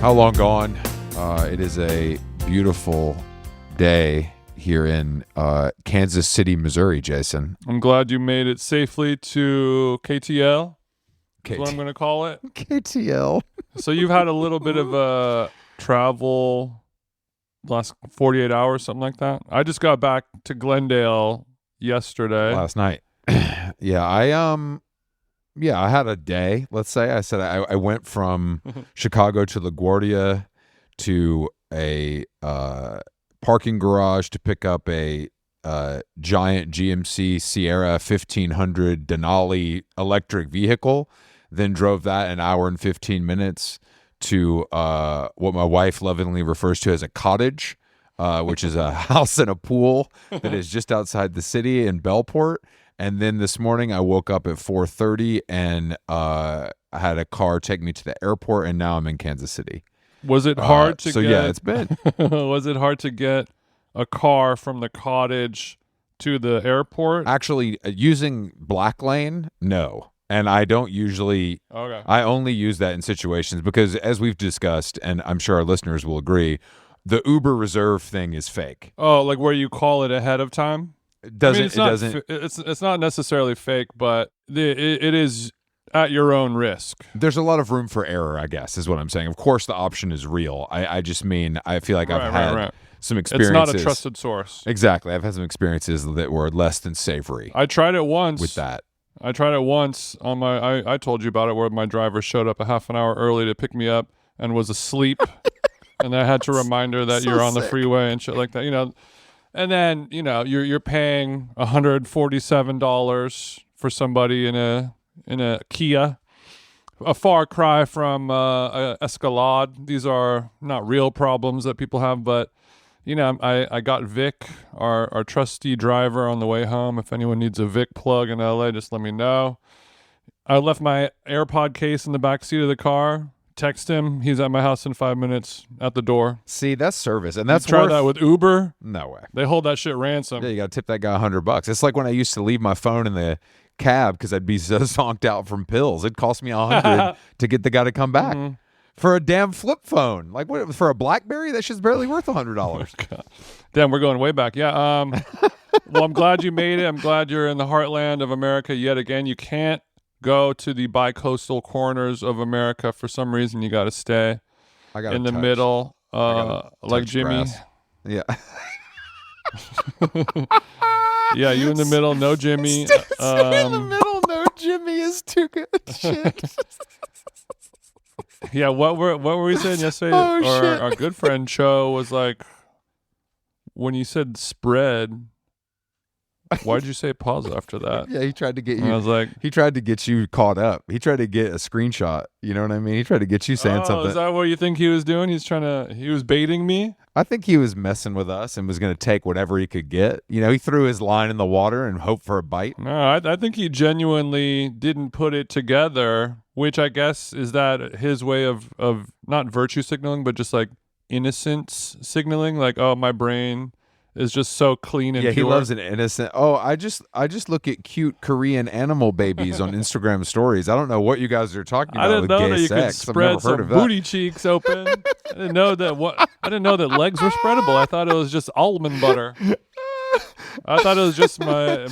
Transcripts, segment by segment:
How long gone? It is a beautiful day here in Kansas City, Missouri, Jason. I'm glad you made it safely to KTL. That's what I'm going to call it. KTL. So you've had a little bit of a travel last 48 hours, something like that. I just got back to Glendale yesterday. Last night. I had a day, let's say. I went from Chicago to LaGuardia to a parking garage to pick up a giant GMC Sierra 1500 Denali electric vehicle, then drove that an hour and 15 minutes to what my wife lovingly refers to as a cottage, which is a house and a pool that is just outside the city in Bellport. And then this morning I woke up at 4:30 and I had a car take me to the airport, and now I'm in Kansas City. Was it hard to get? Yeah, it's been. Was it hard to get a car from the cottage to the airport? Actually, using Black Lane, no. And I don't usually. Okay. I only use that in situations because, as we've discussed, and I'm sure our listeners will agree, the Uber reserve thing is fake. Oh, like where you call it ahead of time? It doesn't. It's not necessarily fake, but it is at your own risk. There's a lot of room for error, I guess, is what I'm saying. Of course, the option is real. I just mean I feel like I've had some experiences. It's not a trusted source. Exactly. I've had some experiences that were less than savory. I tried it once. With that. I tried it once on my. I told you about it, where my driver showed up a half an hour early to pick me up and was asleep, and I had to remind her that you're on the freeway and shit like that. You know. And then, you're paying $147 for somebody in a Kia, a far cry from a Escalade. These are not real problems that people have, but I got Vic, our trusty driver, on the way home. If anyone needs a Vic plug in LA, just let me know. I left my AirPod case in the back seat of the car. Text him. He's at my house in 5 minutes at the door. See, that's service, and that's try that with Uber. No way. They hold that shit ransom. Yeah, you got to tip that guy $100. It's like when I used to leave my phone in the cab because I'd be so zonked out from pills. It cost me $100 to get the guy to come back for a damn flip phone. Like what, for a BlackBerry? That shit's barely worth $100. Oh, damn, we're going way back. Yeah. Well, I'm glad you made it. I'm glad you're in the heartland of America yet again. You can't go to the bi-coastal corners of America. For some reason, you got to stay in the middle, like Jimmy. Grass. Yeah. Yeah, you in the middle, no Jimmy. Stay in the middle, no Jimmy is too good. Shit. Yeah, what were we saying yesterday? Shit. Our good friend Cho was like, when you said spread, why did you say pause after that? Yeah, he tried to get you. I was like, he tried to get you caught up. He tried to get a screenshot. You know what I mean? He tried to get you saying something. Is that what you think he was doing? He was baiting me? I think he was messing with us and was going to take whatever he could get. He threw his line in the water and hoped for a bite. No, I think he genuinely didn't put it together, which I guess is that his way of not virtue signaling, but just like innocence signaling. Like, oh, my brain is just so clean and pure. He loves an innocent. Oh, I just look at cute Korean animal babigs on Instagram stories. I don't know what you guys are talking about with gay sex. I've never heard of that. Booty cheeks open. I didn't know that legs were spreadable. I thought it was just almond butter. I thought it was just my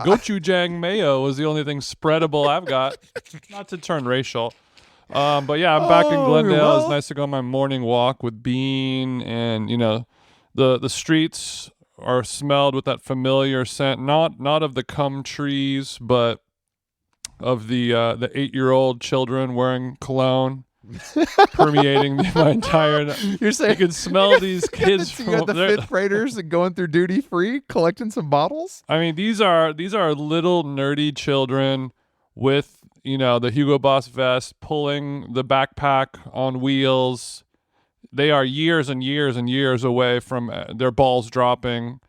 gochujang mayo was the only thing spreadable I've got. Not to turn racial. But yeah, I'm back in Glendale. It's nice to go on my morning walk with Bean, and the streets are smelled with that familiar scent, not of the cum trees, but of the 8-year-old children wearing cologne permeating my entire. You're saying you can smell these kids from you got the fifth graders and going through duty free, collecting some bottles. I mean, these are little nerdy children with the Hugo Boss vest, pulling the backpack on wheels. They are years and years and years away from their balls dropping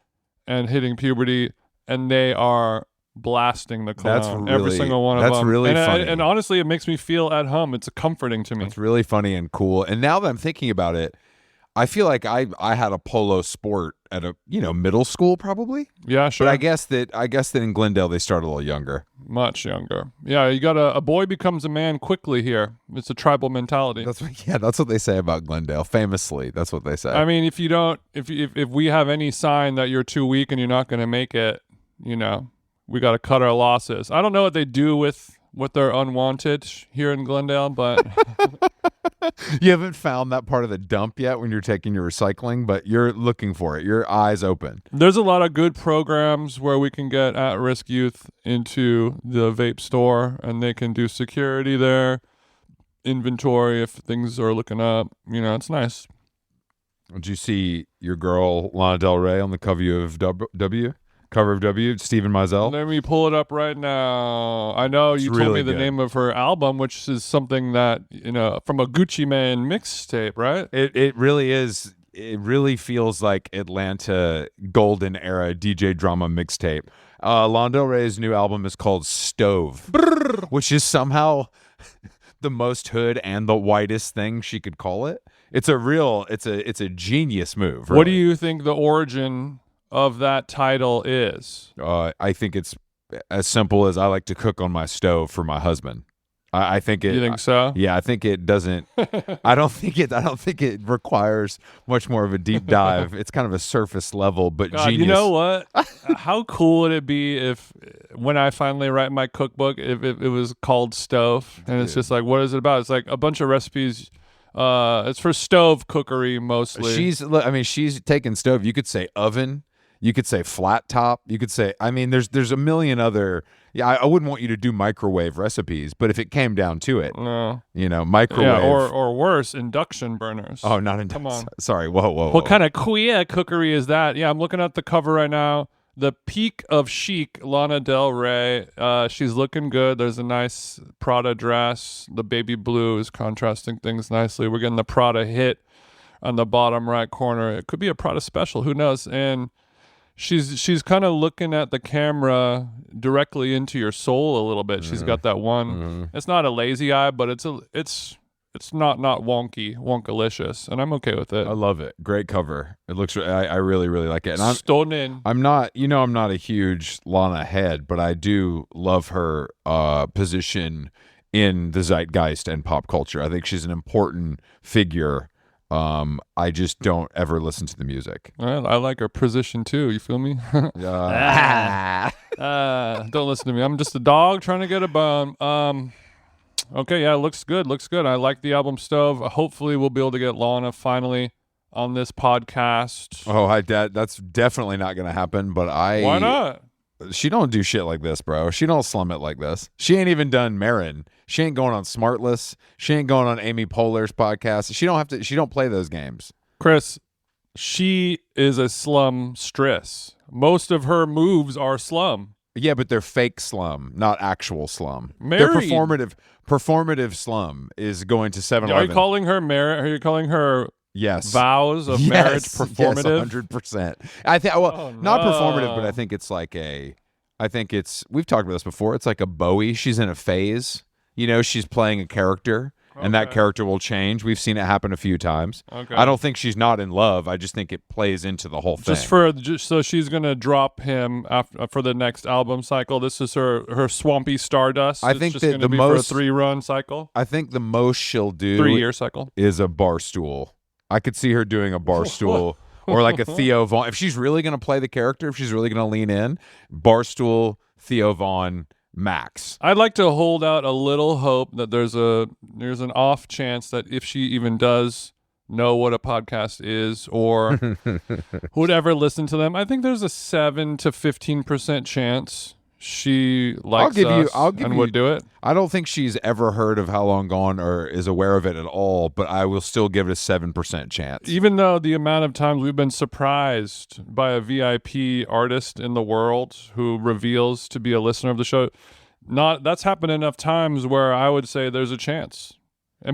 and hitting puberty, and they are blasting the cologne. Every single one of them. That's really funny. And honestly, it makes me feel at home. It's comforting to me. It's really funny and cool. And now that I'm thinking about it, I feel like I had a polo sport at a middle school probably. Yeah, sure. But I guess that in Glendale they start a little younger. Much younger. Yeah, you got a boy becomes a man quickly here. It's a tribal mentality. That's what they say about Glendale. Famously, that's what they say. I mean, if we have any sign that you're too weak and you're not going to make it, we got to cut our losses. I don't know what they do with their unwanted here in Glendale, but You haven't found that part of the dump yet when you're taking your recycling, but you're looking for it. Your eyes open. there's a lot of good programs where we can get at-risk youth into the vape store, and they can do security there, inventory if things are looking up. It's nice. Did you see your girl Lana Del Rey on the cover of W? Cover of W, Steven Meisel. Let me pull it up right now. I know you told really me the good. name of her album, which is something that, from a Gucci Mane mixtape, right? It really is. It really feels like Atlanta golden era DJ drama mixtape. Lana Del Rey's new album is called Stove, which is somehow the most hood and the whitest thing she could call it. It's a genius move. Really. What do you think the origin of that title is? I think it's as simple as I like to cook on my stove for my husband. I think it. You think so? Yeah, I think it doesn't. I don't think it requires much more of a deep dive. It's kind of a surface level, but God, genius. you know what? How cool would it be if, when I finally write my cookbook, if it was called Stove, and it's just like, what is it about? It's like a bunch of recipes. It's for stove cookery mostly. She's taken stove. You could say oven. You could say flat top. You could say. There's a million other. Yeah, I wouldn't want you to do microwave recipes, but if it came down to it, No. Microwave. Yeah, or worse, induction burners. Oh, not induction. Come on. Sorry. Whoa. What kind of queer cookery is that? Yeah, I'm looking at the cover right now. The peak of chic, Lana Del Rey. She's looking good. There's a nice Prada dress. The baby blue is contrasting things nicely. We're getting the Prada hit on the bottom right corner. It could be a Prada special. Who knows? And she's kind of looking at the camera directly into your soul a little bit. She's got that one. It's not a lazy eye, but it's not wonkalicious, and I'm okay with it. I love it. Great cover. It looks. I really like it. And Stunning. I'm not a huge Lana head, but I do love her position in the zeitgeist and pop culture. I think she's an important figure. I just don't ever listen to the music. I like her position too. You feel me? Don't listen to me. I'm just a dog trying to get a bone. Okay, yeah, looks good. I like the album Stove. Hopefully, we'll be able to get Lana finally on this podcast. Oh, that's definitely not going to happen. But Why not? She don't do shit like this, bro. She don't slum it like this. She ain't even done Marin. She ain't going on Smartless. She ain't going on Amy Poehler's podcast. She don't have to. She don't play those games. Chris, she is a slum stress. Most of her moves are slum. Yeah, but they're fake slum, not actual slum. Married. They're performative slum is going to 7-Eleven. Are you calling her Are you calling her yes vows of marriage performative? Yes, 100%. I think not no. performative, but I think it's like we've talked about this before. It's like a Bowie. She's in a phase. She's playing a character. And that character will change. We've seen it happen a few times. Okay. I don't think she's not in love. I just think it plays into the whole thing. Just so she's gonna drop him for the next album cycle. This is her Swampy Stardust. I think it's just that gonna the be most for a 3-run cycle, I think the most she'll do 3-year cycle is a bar stool. I could see her doing a bar stool or like a Theo Vaughn. If she's really gonna play the character, if she's really gonna lean in, bar stool, Theo Vaughn. Max. I'd like to hold out a little hope that there's an off chance that if she even does know what a podcast is or would ever listen to them, I think there's a 7 to 15% chance she likes us and would do it. I don't think she's ever heard of How Long Gone or is aware of it at all, but I will still give it a 7% chance. Even though the amount of times we've been surprised by a VIP artist in the world who reveals to be a listener of the show, that's happened enough times where I would say there's a chance.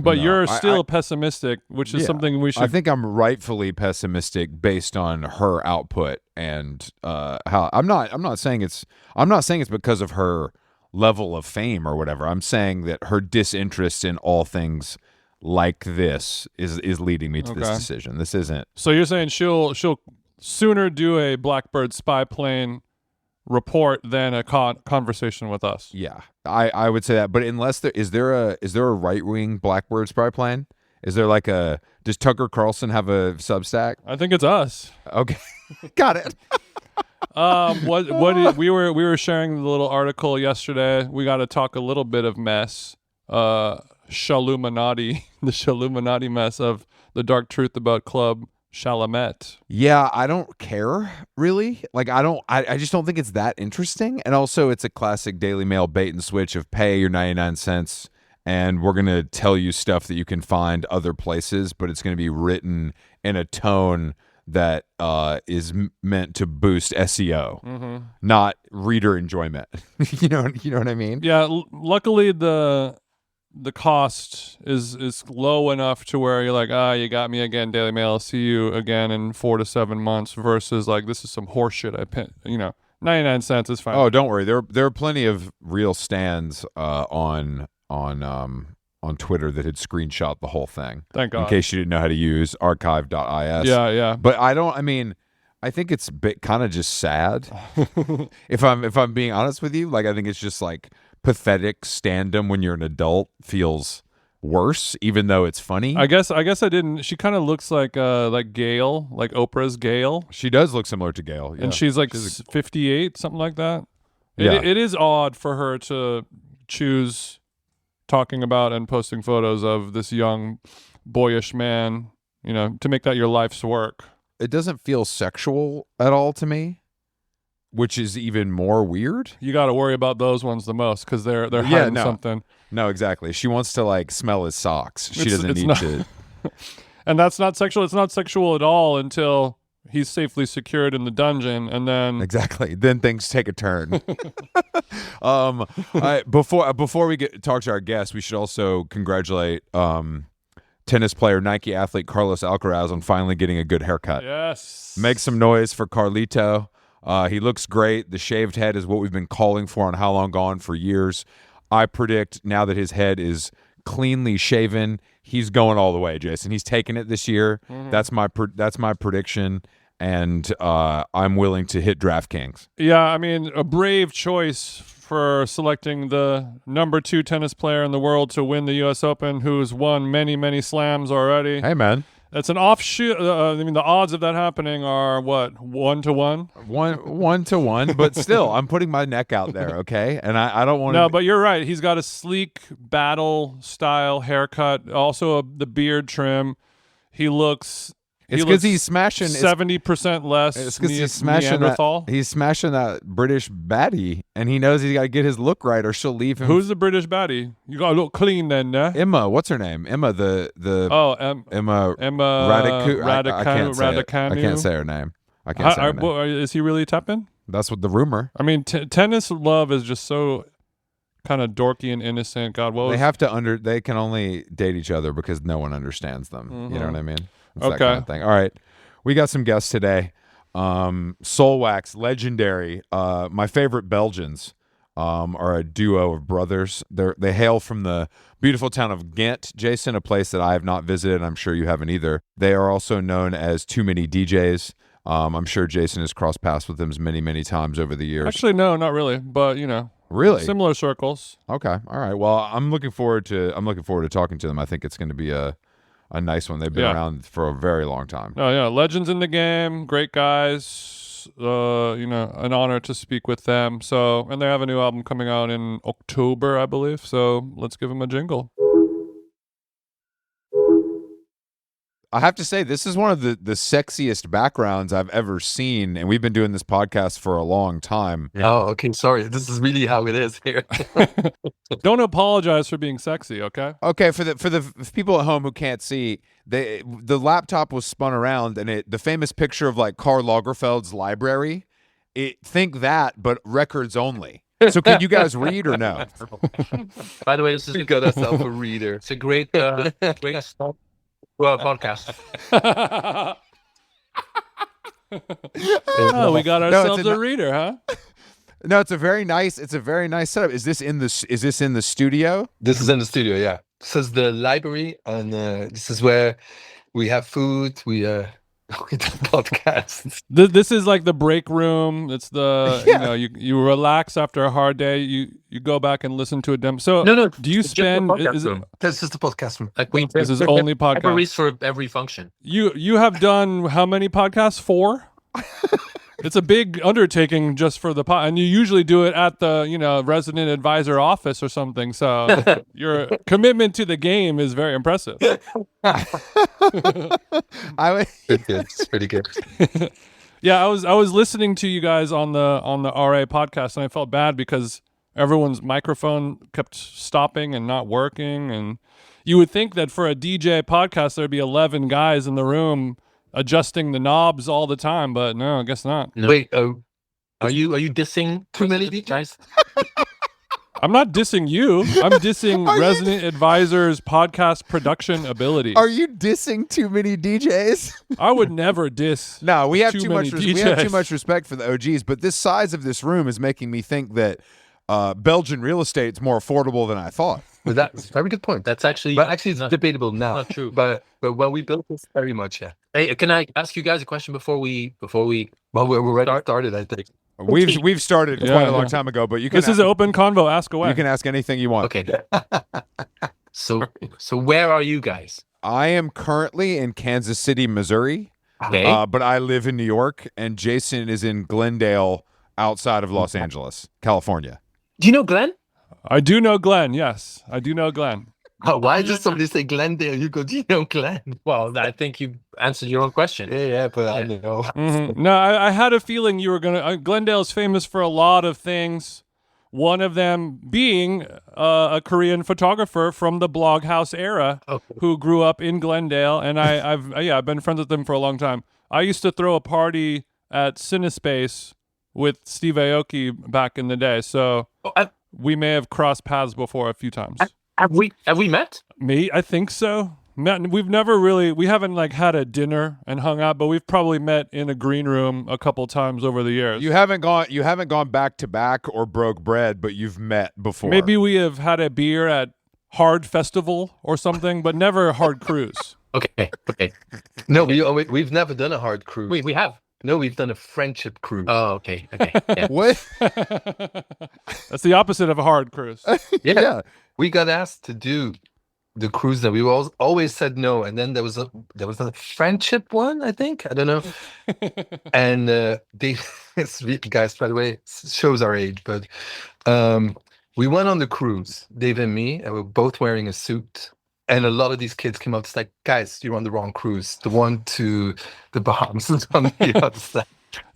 But you're still pessimistic, which is something we should. I think I'm rightfully pessimistic based on her output and how I'm not saying it's because of her level of fame or whatever. I'm saying that her disinterest in all things like this is leading me to this Okay. decision. This isn't. So you're saying she'll sooner do a Blackbird spy plane report than a conversation with us. Yeah, I would say that. But unless there a right wing Blackbird spy plane? Is there like does Tucker Carlson have a Substack? I think it's us. Okay, got it. We were sharing the little article yesterday. We got to talk a little bit of mess. Shaluminati, the Shaluminati mess of the dark truth about Club Chalamet. Yeah, I don't care really. Like I just don't think it's that interesting. And also it's a classic Daily Mail bait and switch of pay your 99 cents and we're going to tell you stuff that you can find other places, but it's going to be written in a tone that is meant to boost SEO, not reader enjoyment. you know what I mean? Yeah, luckily the cost is low enough to where you're like, you got me again, Daily Mail. I'll see you again in 4 to 7 months. Versus like, this is some horseshit. 99 cents is fine. Oh, don't worry. There are plenty of real stands on Twitter that had screenshot the whole thing. Thank God. In case you didn't know how to use archive.is. Yeah. But I think it's kind of just sad. if I'm being honest with you, like I think it's just like pathetic stand-em when you're an adult feels worse, even though it's funny. I guess I didn't. She kind of looks like Gail, like Oprah's Gail. She does look similar to Gail, yeah. And she's like 58, something like that. Yeah. It is odd for her to choose talking about and posting photos of this young, boyish man, to make that your life's work. It doesn't feel sexual at all to me, which is even more weird. You got to worry about those ones the most because they're hiding something. No, exactly. She wants to like smell his socks. She doesn't need to. And that's not sexual. It's not sexual at all until he's safely secured in the dungeon, and then exactly. Then things take a turn. Before we talk to our guest, we should also congratulate tennis player, Nike athlete Carlos Alcaraz on finally getting a good haircut. Yes. Make some noise for Carlito. He looks great. The shaved head is what we've been calling for on How Long Gone for years. I predict now that his head is cleanly shaven, he's going all the way, Jason. He's taking it this year. Mm-hmm. That's my prediction, and I'm willing to hit DraftKings. Yeah, I mean, a brave choice for selecting the number 2 tennis player in the world to win the U.S. Open, who's won many, many slams already. Hey, man. It's an offshoot. The odds of that happening are what, 1-1? 1-1, but still, I'm putting my neck out there, okay? And I don't want to. No, but you're right. He's got a sleek battle style haircut, also the beard trim. He looks. It's because he's smashing 70% less. It's because he's smashing Neanderthal. He's smashing that British baddie, and he knows he's got to get his look right, or she'll leave him. Who's the British baddie? You got to look clean then, nah? Emma, what's her name? Emma, Emma Raducanu. I can't say her name. I can't say her name. Is he really tapping? That's what the rumor. I mean, tennis love is just so kind of dorky and innocent. God, they can only date each other because no one understands them. Mm-hmm. You know what I mean? It's okay. That kind of thing. All right. We got some guests today. Soulwax, legendary. My favorite Belgians are a duo of brothers. They hail from the beautiful town of Ghent, Jason, a place that I have not visited. I'm sure you haven't either. They are also known as Too Many DJs. I'm sure Jason has crossed paths with them many, many times over the years. Actually, no, not really. But, really similar circles. Okay. All right. Well, I'm looking forward to talking to them. I think it's going to be a nice one. They've been around for a very long time. Oh, yeah. Legends in the game. Great guys. An honor to speak with them. So, and they have a new album coming out in October, I believe. So let's give them a jingle. I have to say, this is one of the sexiest backgrounds I've ever seen, and we've been doing this podcast for a long time. Oh, okay. Sorry. This is really how it is here. Don't apologize for being sexy, okay? Okay, for the people at home who can't see, the laptop was spun around, and the famous picture of like Karl Lagerfeld's library, think that, but records only. So can you guys read or no? By the way, this is we got ourselves a reader. It's a great start. Well, podcast. We got ourselves a reader, huh? No, it's a very nice setup. Is this in the studio? This is in the studio, yeah. this is the library, and this is where we have food. We we do podcasts. This is like the break room. It's the Yeah. you relax after a hard day. You go back and listen to a demo. So No. do you it's just a spend? podcast Is room. That's just the podcast room. Like we This is only podcast. libraries for every function. You have done how many podcasts? 4. It's a big undertaking just for the pod, and you usually do it at the resident advisor office or something. So your commitment to the game is very impressive. It's pretty good. Yeah, I was listening to you guys on the RA podcast, and I felt bad because everyone's microphone kept stopping and not working. And you would think that for a DJ podcast there'd be 11 guys in the room adjusting the knobs all the time, but no, I guess not. No. Wait, Are you dissing too many DJs? guys? I'm not dissing you. I'm dissing Are you- Resident Advisor's podcast production abilities. Are you dissing too many DJs? I would never diss. No, we have Too too much. many We have too DJs. much respect for the OGs, but this size of this room is making me think that Belgian real estate is more affordable than I thought. But that's a very good point. That's actually But actually, it's not- debatable now. not true. But when we built this, very much, yeah. Hey, can I ask you guys a question before we Well, we're already started, I think. We've started Yeah, quite a long yeah. time ago, but you can This is an open convo. Ask away. you can ask anything you want. Okay. So where are you guys? I am currently in Kansas City, Missouri, Okay. but I live in New York, and Jason is in Glendale, outside of Los Angeles, California. Do you know Glenn? I do know Glenn. Yes, I do know Glenn. Why does somebody say Glendale? You go, do you know Glenn? Well, I think you answered your own question. Yeah, but I know. Mhm. No, I had a feeling you were gonna. Glendale's famous for a lot of things. One of them being a Korean photographer from the Bloghouse era Okay. who grew up in Glendale, and I've been friends with them for a long time. I used to throw a party at Cinespace with Steve Aoki back in the day, so Oh, we may have crossed paths before a few times. have we met? Me, I think so. We haven't like had a dinner and hung out, but we've probably met in a green room a couple times over the years. You haven't gone back to back or broke bread, but you've met before. Maybe we have had a beer at Hard Festival or something, but never a Hard Cruise. Okay. No, we've never done a hard cruise. We have. No, we've done a friendship cruise. Oh, okay. Yeah. What? That's the opposite of a hard cruise. Yeah. We got asked to do the cruise that we always said no, and then there was a friendship one, I think. I don't know. And guys, by the way, shows our age, but we went on the cruise, Dave and me, and we're both wearing a suit. And a lot of these kids came up, it's like, guys, you're on the wrong cruise. The one to the Bahamas is on the other side.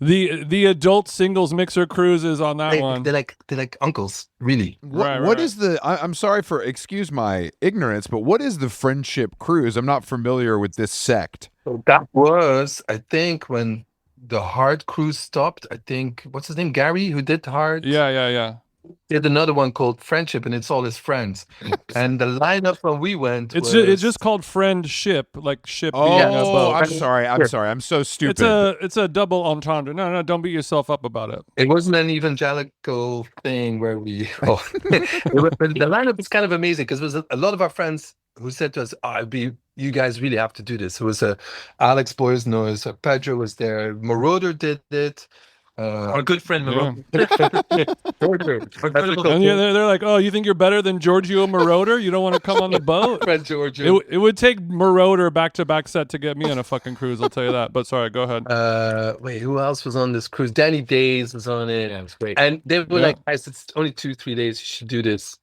The adult singles mixer cruise is on that one. They're like uncles, really. What is the? I'm sorry for excuse my ignorance, but what is the friendship cruise? I'm not familiar with this sect. So that was, I think, when the hard cruise stopped. I think, what's his name, Gary, who did hard. Yeah. Did another one called Friendship, and it's all his friends. And the lineup when we went, It's just called friendship, like ship being a Oh, boat. I'm sorry. I'm so stupid. It's a double entendre. No, don't beat yourself up about it. it wasn't an evangelical thing where we. Oh, but the lineup is kind of amazing because there was a lot of our friends who said to us, you guys really have to do this. It was Alex Boisnois, Pedro was there, Moroder did it. Our good friend, Yeah. Maro. And they're like, oh, you think you're better than Giorgio Moroder? You don't want to come on the boat? Friend Giorgio. It would take Moroder back-to-back set to get me on a fucking cruise, I'll tell you that. But sorry, go ahead. Wait, who else was on this cruise? Danny Days was on it. Yeah, it was great. And they were Yeah. like, guys, it's only 2-3 days. You should do this.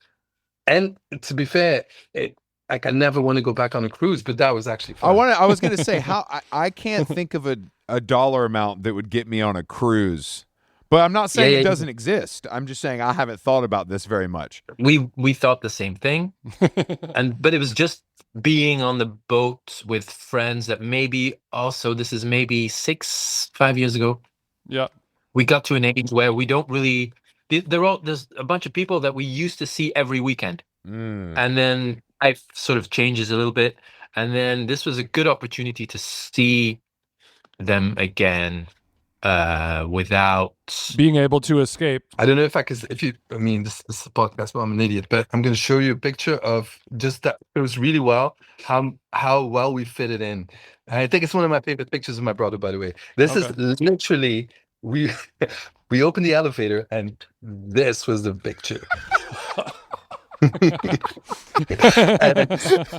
And to be fair, I never want to go back on a cruise, but that was actually fun. I was going to say how I can't think of a dollar amount that would get me on a cruise. But I'm not saying Yeah, it yeah. doesn't exist. I'm just saying I haven't thought about this very much. We thought the same thing, but it was just being on the boat with friends that maybe also this is maybe 5 years ago. Yeah. We got to an age where we don't really. There's a bunch of people that we used to see every weekend, and then life sort of changes a little bit, and then this was a good opportunity to see them again. without being able to escape. I don't know if I could, I mean, this is a podcast, but I'm an idiot, but I'm going to show you a picture of just that. It was really well, how well we fit it in. I think it's one of my favorite pictures of my brother, by the way. This is literally, we, we opened the elevator and this was the picture.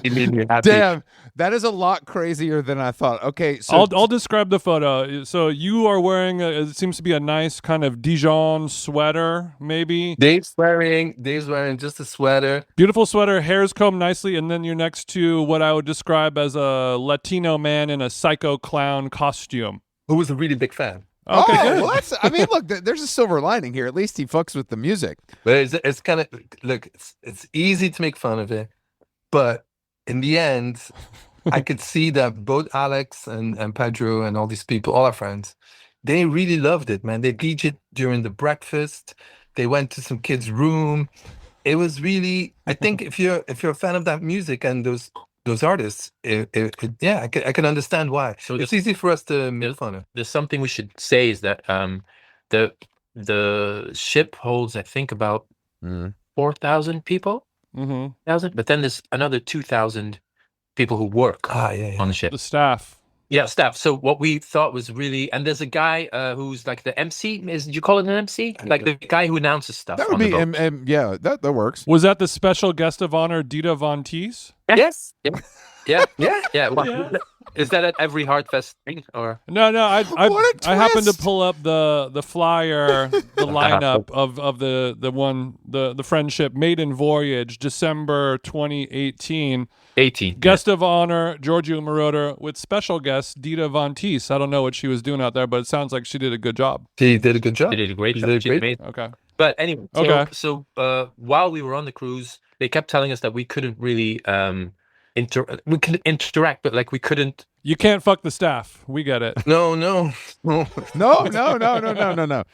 It made me happy. Damn, that is a lot crazier than I thought. Okay, so I'll describe the photo. So you are wearing it seems to be a nice kind of Dijon sweater, maybe. Dave's wearing just a sweater. Beautiful sweater, hair's combed nicely, and then you're next to what I would describe as a Latino man in a psycho clown costume. Who was a really big fan. Okay, good. well, I mean, look, there's a silver lining here. At least he fucks with the music. But it's kind of, look, it's easy to make fun of it, but in the end, I could see that both Alex and Pedro and all these people, all our friends, they really loved it, man. They DJed during the breakfast. They went to some kids' room. It was really, I think if you're a fan of that music and those artists, yeah, I can understand why. So it's easy for us to make fun of. There's something we should say is that the ship holds, I think, about 4,000 people. Mm-hmm. But then there's another 2,000 people who work on the ship. The staff. Yeah, staff. So what we thought was really, and there's a guy who's like the MC. Did you call it an MC? Like the guy who announces stuff. That would be, yeah, that works. Was that the special guest of honor, Dita Von Teese? Yes. Yeah. Well, is that at every Heartfest thing or? No. I happened to pull up the flyer, the lineup of the Friendship Maiden Voyage, December 2018. Guest of honor, Giorgio Moroder, with special guest Dita Von Teese. I don't know what she was doing out there, but it sounds like she did a good job. She did a good job. She did a great job. She's amazing. Okay. But anyway, so while we were on the cruise, they kept telling us that we couldn't really we could interact, but like we couldn't. You can't fuck the staff. We get it. No.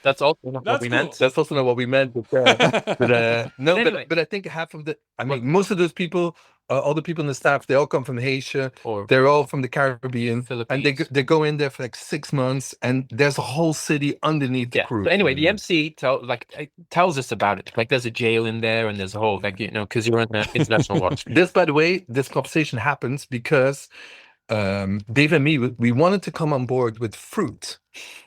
That's also not what we meant. That's also not what we meant. But I think half of most of those people, all the people in the staff, they all come from Asia, or they're all from the Caribbean, Philippines. And they go in there for like 6 months, and there's a whole city underneath the cruise. So anyway, the MC tells us about it. Like there's a jail in there, and there's a whole because you're in the international waters. This, by the way, this conversation happens because Dave and me, we wanted to come on board with fruit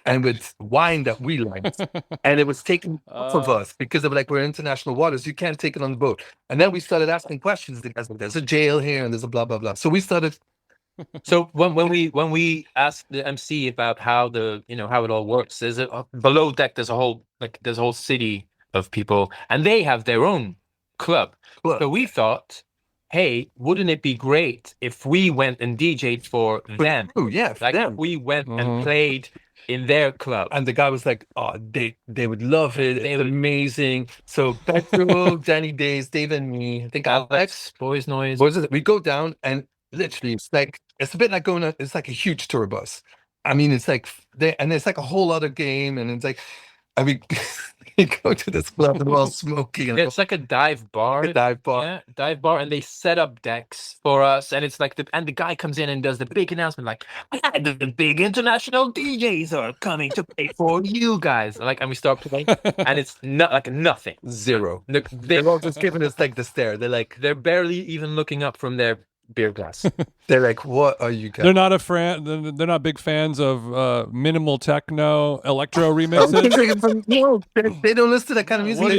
and with wine that we liked, and it was taken off of us because of we're international waters. You can't take it on the boat. And then we started asking questions. The guys, there's a jail here, and there's a blah blah blah. So we started. So when we asked the MC about how how it all works, there's below deck. There's a whole city of people, and they have their own club. So we thought, hey, wouldn't it be great if we went and DJ'd for them? Oh yeah, for them. We went and played in their club. And the guy was like, oh, they would love it. It's amazing. So Pedro, Danny Days, Dave and me, I think Alex, Boys Noise. We go down and literally it's a bit like it's like a huge tour bus. I mean, it's like it's like a whole other game, and it's like, I mean, you go to this club and we're all smoking. And it's like a dive bar. Yeah, dive bar, and they set up decks for us, and it's like the guy comes in and does the big announcement, like, the big international DJs are coming to play for you guys. And we start playing, and it's nothing. Zero. They're all just giving us the stare. They're barely even looking up from their beer glass. They're like, what are you guys? They're not they're not big fans of minimal techno electro remixes. No, they don't listen to that kind of music. We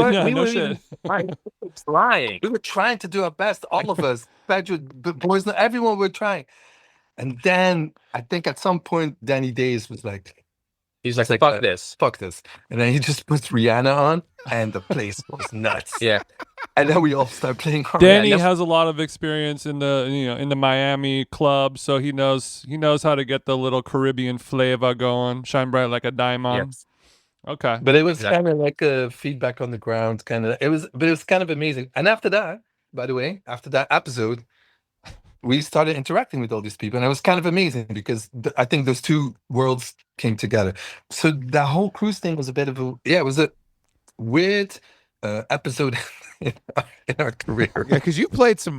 were trying to do our best, all of us. Boys, everyone were trying. And then I think at some point Danny Days was like, he's like, fuck this. And then he just puts Rihanna on, and the place was nuts. Yeah. And then we all start playing. Danny has a lot of experience in the Miami club, so he knows how to get the little Caribbean flavor going, shine bright like a diamond. Yes. Okay. But it was kind of like a feedback on the ground, it was kind of amazing. And after that, by the way, after that episode, we started interacting with all these people, and it was kind of amazing because I think those two worlds came together. So that whole cruise thing was it was a weird episode in our career. Yeah, because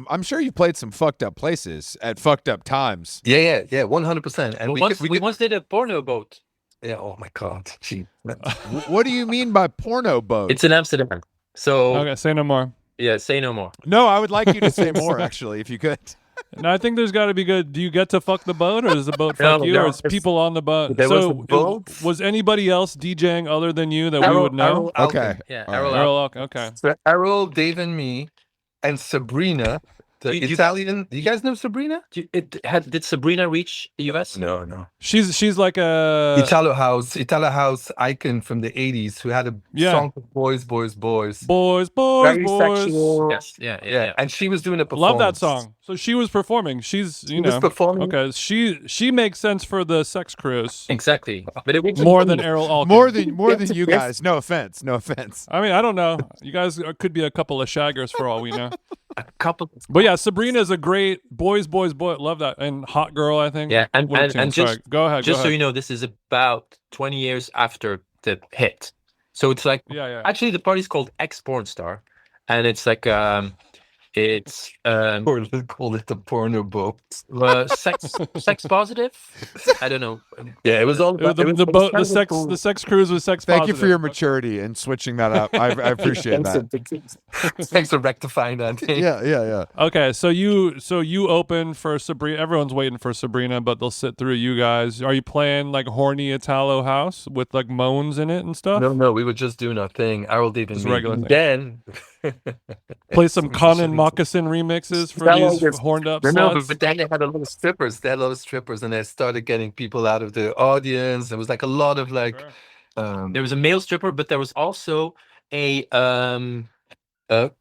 I'm sure you played some fucked up places at fucked up times. Yeah, 100%. And we once did a porno boat. Yeah. Oh my God. Gee. What do you mean by porno boat? It's in Amsterdam. So Okay, say no more. yeah, say no more. No, I would like you to say more, actually, if you could. No, I think there's got to be good. Do you get to fuck the boat, or does the boat No, fuck you, no, or is it's- people on the boat? There was a So, boat. was anybody else DJing other than you that we would know? Okay. Yeah, All Errol right. Errol, okay. So Errol, Dave, and me, and Sabrina, the You- Italian. Do you guys know Sabrina? Did Sabrina reach the US? No. She's like a Italo House icon from the '80s who had a Yeah. song for boys. boys, Very boys. sexual. Yes, yeah. And she was doing a Love performance. that song. So she was performing. She's She was performing. Okay, she makes sense for the sex cruise Exactly. But it was more than Errol Alkin. More than you guys. No offense. No offense. I mean, I don't know. You guys could be a couple of shaggers for all we know. a couple. But yeah, Sabrina's a great boys. Love that. And Hot Girl, I think. Yeah, and What a tune. and Sorry, just go ahead. just go so ahead. you know, this is about 20 years after the hit. So it's like Yeah. actually the party's called Ex Porn Star, and it's like Or they call it the porno boat. sex positive. I don't know. Yeah, it was all about The sex cruise was sex Thank positive. you for your maturity and switching that up. I appreciate that. Thanks for rectifying that. Yeah. Okay, so you open for Sabrina. Everyone's waiting for Sabrina, but they'll sit through you guys. Are you playing like horny Italo house with like moans in it and stuff? No, we were just doing our thing. Errol, Dave, and Just me. regular thing. Then Play some Conan moccasin remixes for these horned up No, sluts. but then they had a lot of strippers. And they started getting people out of the audience. There was like a lot of like, There was a male stripper, but there was also a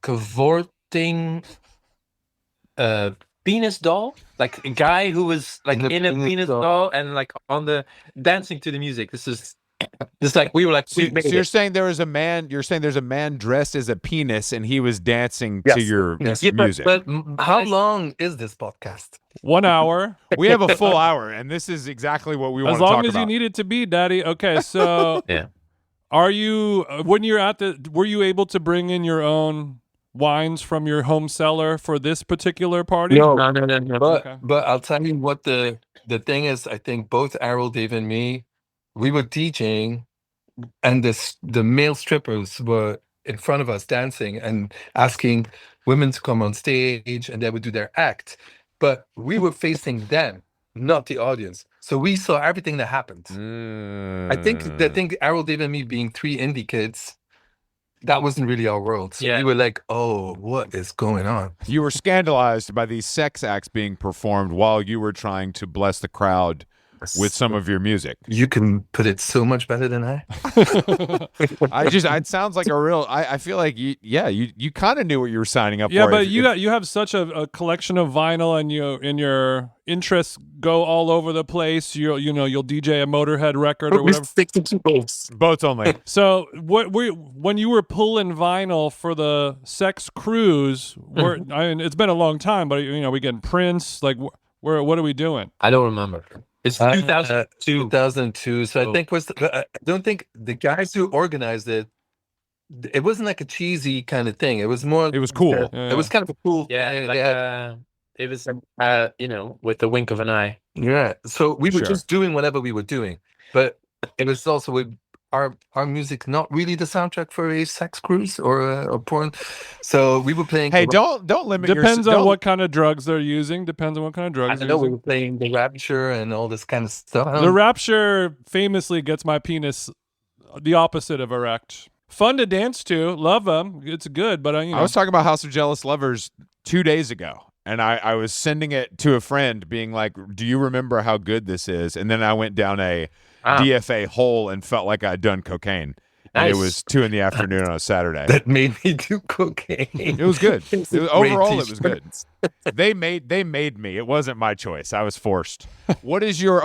cavorting penis doll, like a guy who was like in a penis doll and like on the dancing to the music. This is like we were like. So you're saying there was a man. You're saying there's a man dressed as a penis, and he was dancing to your music. But how long is this podcast? 1 hour. We have a full hour, and this is exactly what we want As to talk long as about. you need it to be, Daddy. Okay, so yeah. Are you when you're at were you able to bring in your own wines from your home cellar for this particular party? No. But I'll tell you what the thing is. I think both Errol, Dave, and me, we were DJing, and the male strippers were in front of us dancing and asking women to come on stage, and they would do their act. But we were facing them, not the audience. So we saw everything that happened. I think Errol, Dave, and me being three indie kids, that wasn't really our world. So we were like, oh, what is going on? You were scandalized by these sex acts being performed while you were trying to bless the crowd with some of your music. You can put it so much better than I. It sounds like a real. I feel like you kind of knew what you were signing up for. Yeah, but you have such a collection of vinyl, and your interests go all over the place. You'll DJ a Motorhead record or whatever. Boats only. So when you were pulling vinyl for the sex cruise, it's been a long time, but we getting Prince. Like, what are we doing? I don't remember. It's 2002. 2002. So I think I don't think the guys who organized it. It wasn't like a cheesy kind of thing. It was more. It was cool. It was kind of a cool. Yeah, it was with the wink of an eye. Yeah. So we were just doing whatever we were doing, but it was also with our music not really the soundtrack for a sex cruise or porn. So we were playing. Hey, don't limit. Depends on what kind of drugs they're using. Depends on what kind of drugs. I know we were playing the Rapture and all this kind of stuff. The Rapture famously gets my penis the opposite of erect. Fun to dance to. Love them. It's good, but I was talking about House of Jealous Lovers 2 days ago, and I was sending it to a friend, being like, "Do you remember how good this is?" And then I went down a DFA hole and felt like I'd done cocaine. And it was 2 p.m. on a Saturday. That made me do cocaine. It was good. Overall, it was good. They made me. It wasn't my choice. I was forced. What is your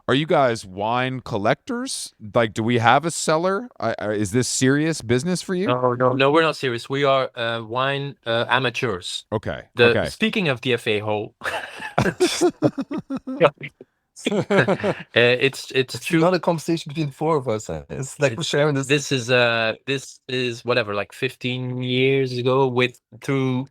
are you guys wine collectors? Like, do we have a cellar? Is this serious business for you? No, we're not serious. We are wine amateurs. Okay. Speaking of DFA hole, it's true. Not a conversation between the four of us. It's like we're sharing this. This is whatever, like 15 years ago. Through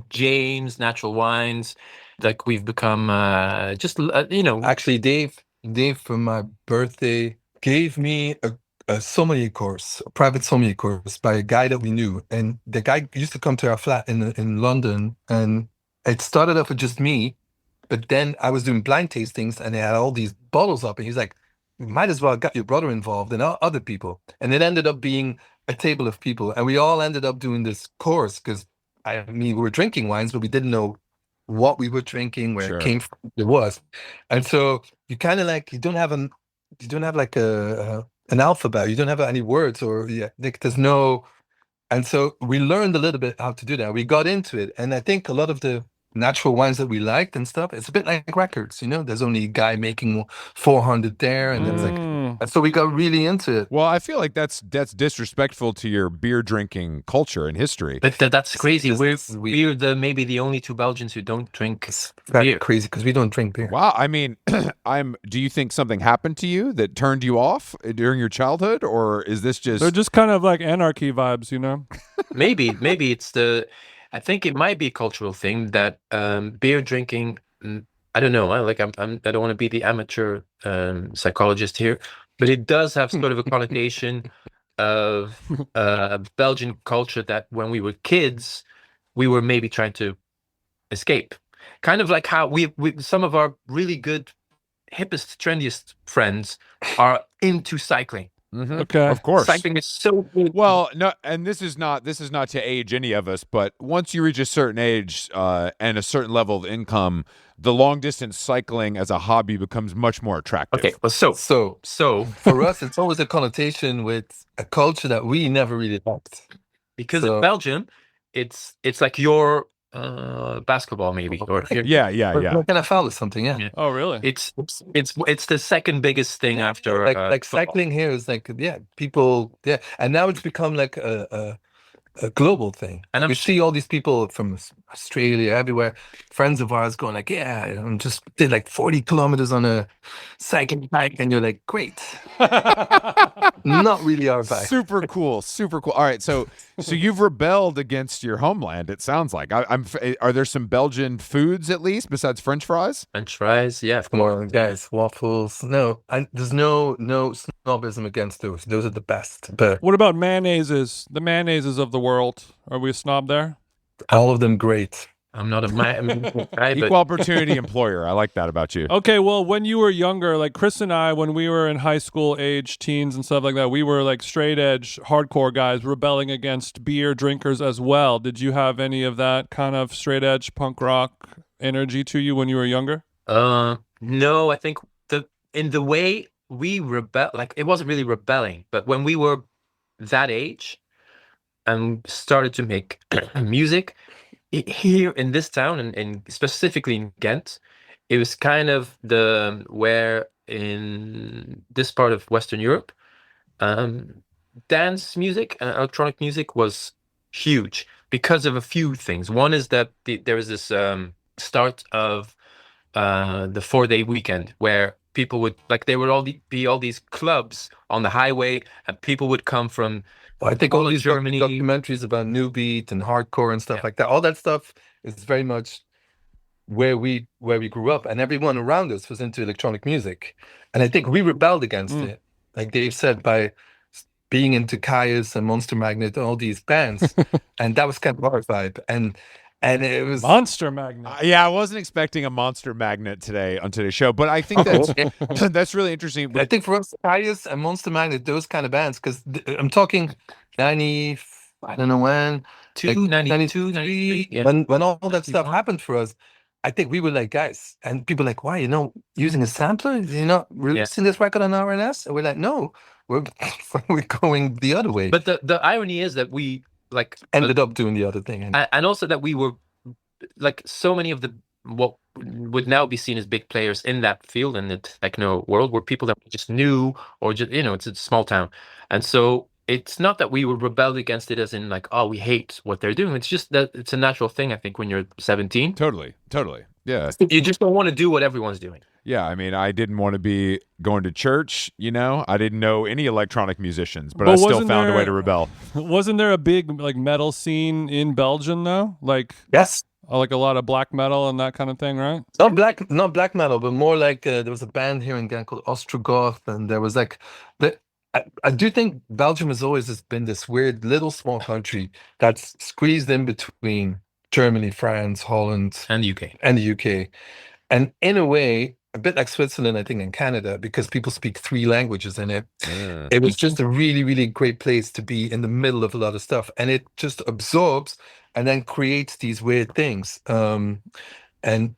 James Natural Wines, like we've become Actually, Dave Dave, for my birthday, gave me a sommelier course, a private sommelier course by a guy that we knew. And the guy used to come to our flat in London. And it started off with just me, but then I was doing blind tastings and they had all these bottles up. And he's like, you might as well get your brother involved and other people. And it ended up being a table of people. And we all ended up doing this course because I mean, we were drinking wines, but we didn't know what we were drinking, where it Sure. came from, it was. And so you kind of like, you don't have like an alphabet. You don't have any words or yeah, like there's no, and so we learned a little bit how to do that. We got into it. And I think a lot of the natural wines that we liked and stuff, it's a bit like records, you know, there's only a guy making 400 there. And there's like, and so we got really into it. Well, I feel like that's disrespectful to your beer drinking culture and history. But that's crazy. It's- We're maybe the only two Belgians who don't drink It's very beer. crazy because we don't drink beer. Wow. I mean, do you think something happened to you that turned you off during your childhood, or is this just? They're just kind of like anarchy vibes, you know? Maybe it's I think it might be a cultural thing that beer drinking. I don't know. I don't want to be the amateur psychologist here, but it does have sort of a connotation of Belgian culture that when we were kids, we were maybe trying to escape. Kind of like how we some of our really good, hippest, trendiest friends are into cycling. Mhm. Okay. Of course. Cycling is so good. Well, no, and this is not to age any of us, but once you reach a certain age and a certain level of income, the long distance cycling as a hobby becomes much more attractive. Okay, well, so For us, it's always a connotation with a culture that we never really liked. because So- in Belgium, it's like your basketball maybe, or Yeah. Like NFL or something, yeah. Yeah. Oh, really? it's the second biggest thing after Like football. cycling here is like, yeah, people, yeah. And now it's become like a global thing. And I'm we s- see all these people from Australia, everywhere, friends of ours going like, yeah, I just did like 40 kilometers on a cycling bike. And you're like, great. Not really our vibe. Super cool. All right, so you've rebelled against your homeland. It sounds like. Are there some Belgian foods at least besides French fries? French fries, yeah. Come on, guys, waffles. No, there's no snobism against those. Those are the best. But What about mayonnaises? The mayonnaises of the world. Are we a snob there? all of them great. I'm not a guy, Equal but opportunity employer. I like that about you. Okay, well, when you were younger, like Chris and I, when we were in high school age, teens and stuff like that, we were like straight edge, hardcore guys rebelling against beer drinkers as well. Did you have any of that kind of straight edge punk rock energy to you when you were younger? no, I think in the way we rebel, like it wasn't really rebelling, but when we were that age and started to make music here in this town and specifically in Ghent, it was kind of where in this part of Western Europe, dance music and electronic music was huge because of a few things. One is that there was this start of the 4-day weekend where people would like there would be all these clubs on the highway and people would come from Well, I think all these Germany. documentaries about new beat and hardcore and stuff Yeah. like that, all that stuff is very much where we grew up, and everyone around us was into electronic music, and I think we rebelled against it, like Dave said, by being into Caius and Monster Magnet, all these bands, and that was kind of our vibe, and it was Monster Magnet. Yeah, I wasn't expecting a monster magnet today on today's show, but I think that's that's really interesting. I think for us, Caius and Monster Magnet, those kind of bands, because I'm talking 90, I don't know when, 92, 93, yeah. when all that stuff happened for us, I think we were like, guys, and people were like, why, using a sampler? You're not releasing this record on RNS? And we're like, no, we're going the other way. But the irony is that we like Ended up doing the other thing. and also that we were like so many of the what would now be seen as big players in that field in the techno world were people that we just knew, or just it's a small town, and so it's not that we were rebelled against it as in like, oh, we hate what they're doing. It's just that it's a natural thing, I think, when you're 17. Totally. Yeah. You just don't want to do what everyone's doing. Yeah, I mean, I didn't want to be going to church, I didn't know any electronic musicians, but I still wasn't found a way there- to rebel. Wasn't there a big like metal scene in Belgium though? Like Yes. Like a lot of black metal and that kind of thing, right? Not black metal, but more like there was a band here in Ghent called Ostrogoth, and there was like the. I do think Belgium has always just been this weird little small country that's squeezed in between Germany, France, Holland, And UK. and the UK. And in a way, a bit like Switzerland, I think, and Canada, because people speak 3 languages in it. It was just a really, really great place to be in the middle of a lot of stuff. And it just absorbs and then creates these weird things. And in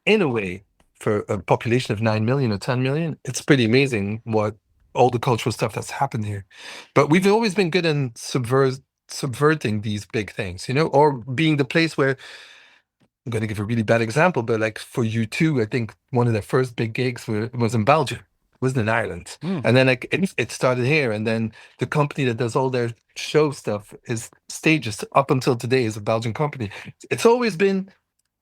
a way, for a population of 9 million or 10 million, it's pretty amazing what all the cultural stuff that's happened here. But we've always been good in subverting these big things, or being the place where I'm going to give a really bad example, but like for U2, I think one of their first big gigs was in Belgium, wasn't in Ireland. And then like it started here. And then the company that does all their show stuff is Stages up until today is a Belgian company. It's always been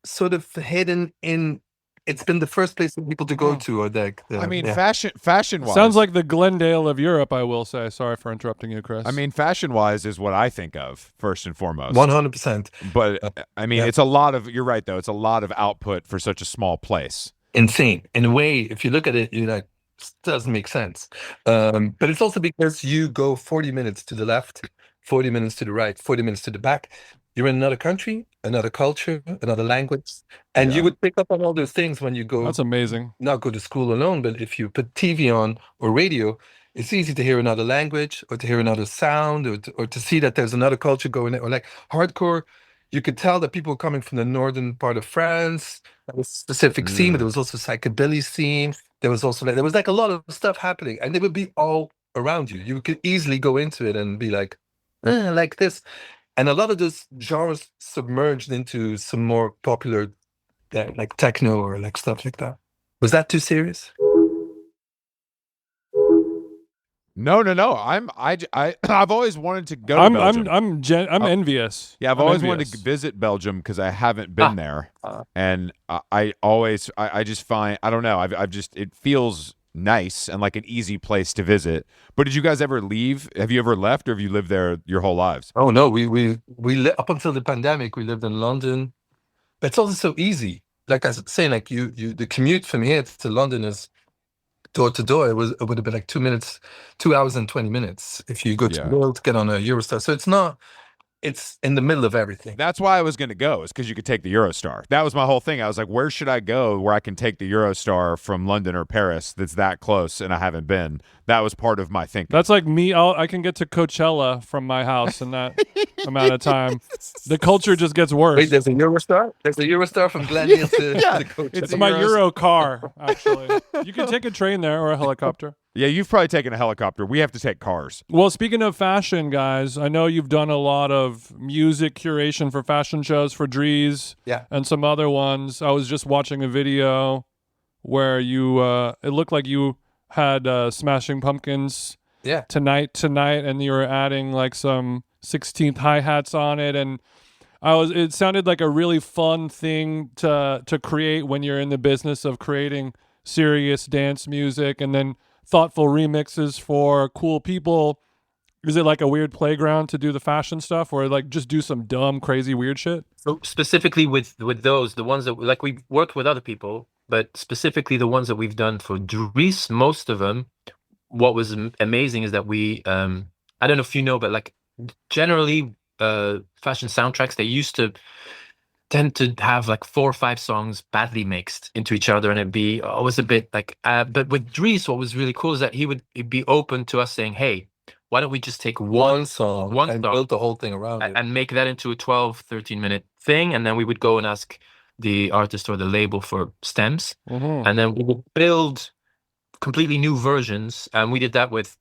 sort of hidden in, it's been the first place for people to go to, or like, I mean, yeah. fashion wise, Sounds like the Glendale of Europe, I will say. Sorry for interrupting you, Chris. I mean, fashion wise is what I think of first and foremost. 100%. But I mean, yeah. it's a lot of. You're right, though. It's a lot of output for such a small place. Insane. In a way, if you look at it, you're like, this doesn't make sense. But it's also because you go 40 minutes to the left, 40 minutes to the right, 40 minutes to the back. You're in another country, another culture, another language. And you would pick up on all those things when you go. That's amazing. Not go to school alone, but if you put TV on or radio, it's easy to hear another language or to hear another sound or to see that there's another culture going on. Or like hardcore, you could tell that people were coming from the northern part of France. That was a specific scene, but there was also psychobilly scene. There was also there was like a lot of stuff happening, and they would be all around you. You could easily go into it and be like, like this. And a lot of those genres submerged into some more popular, like techno or like stuff like that. Was that too serious? No. I've always wanted to go to Belgium. I'm envious. Yeah, I've I'm always envious. wanted to visit Belgium because I haven't been there, and I just find, I don't know, I've just, it feels nice and like an easy place to visit. But did you guys ever leave? Have you ever left, or have you lived there your whole lives? Oh no, up until the pandemic, we lived in London, but it's also so easy. Like I was saying, like you the commute from here to London is door to door. It would have been like 2 hours and 20 minutes if you go to World, get on a Eurostar. So it's in the middle of everything. That's why I was going to go, is because you could take the Eurostar. That was my whole thing. I was like, where should I go where I can take the Eurostar from London or Paris that's that close, and I haven't been. That was part of my thinking. That's like me. I can get to Coachella from my house in that amount of time. The culture just gets worse. Wait, there's a Eurostar? There's a Eurostar from Glendale to Coachella. It's my Euro car, actually. You can take a train there or a helicopter. Yeah, you've probably taken a helicopter. We have to take cars. Well, speaking of fashion, guys, I know you've done a lot of music curation for fashion shows for Dries and some other ones. I was just watching a video where you, it looked like you had Smashing Pumpkins tonight, and you were adding like some 16th hi-hats on it, and it sounded like a really fun thing to create when you're in the business of creating serious dance music and then thoughtful remixes for cool people. Is it like a weird playground to do the fashion stuff, or like just do some dumb, crazy, weird shit? So specifically with those, the ones that like we worked with other people, but specifically the ones that we've done for Dries, most of them, what was amazing is that we, I don't know if you know, but like generally fashion soundtracks, they used to tend to have like 4 or 5 songs badly mixed into each other, and it'd be always a bit like but with Dries, what was really cool is that he'd be open to us saying, hey, why don't we just take one song and build the whole thing around it and make that into a 12-13 minute thing, and then we would go and ask the artist or the label for stems, and then we would build completely new versions. And we did that with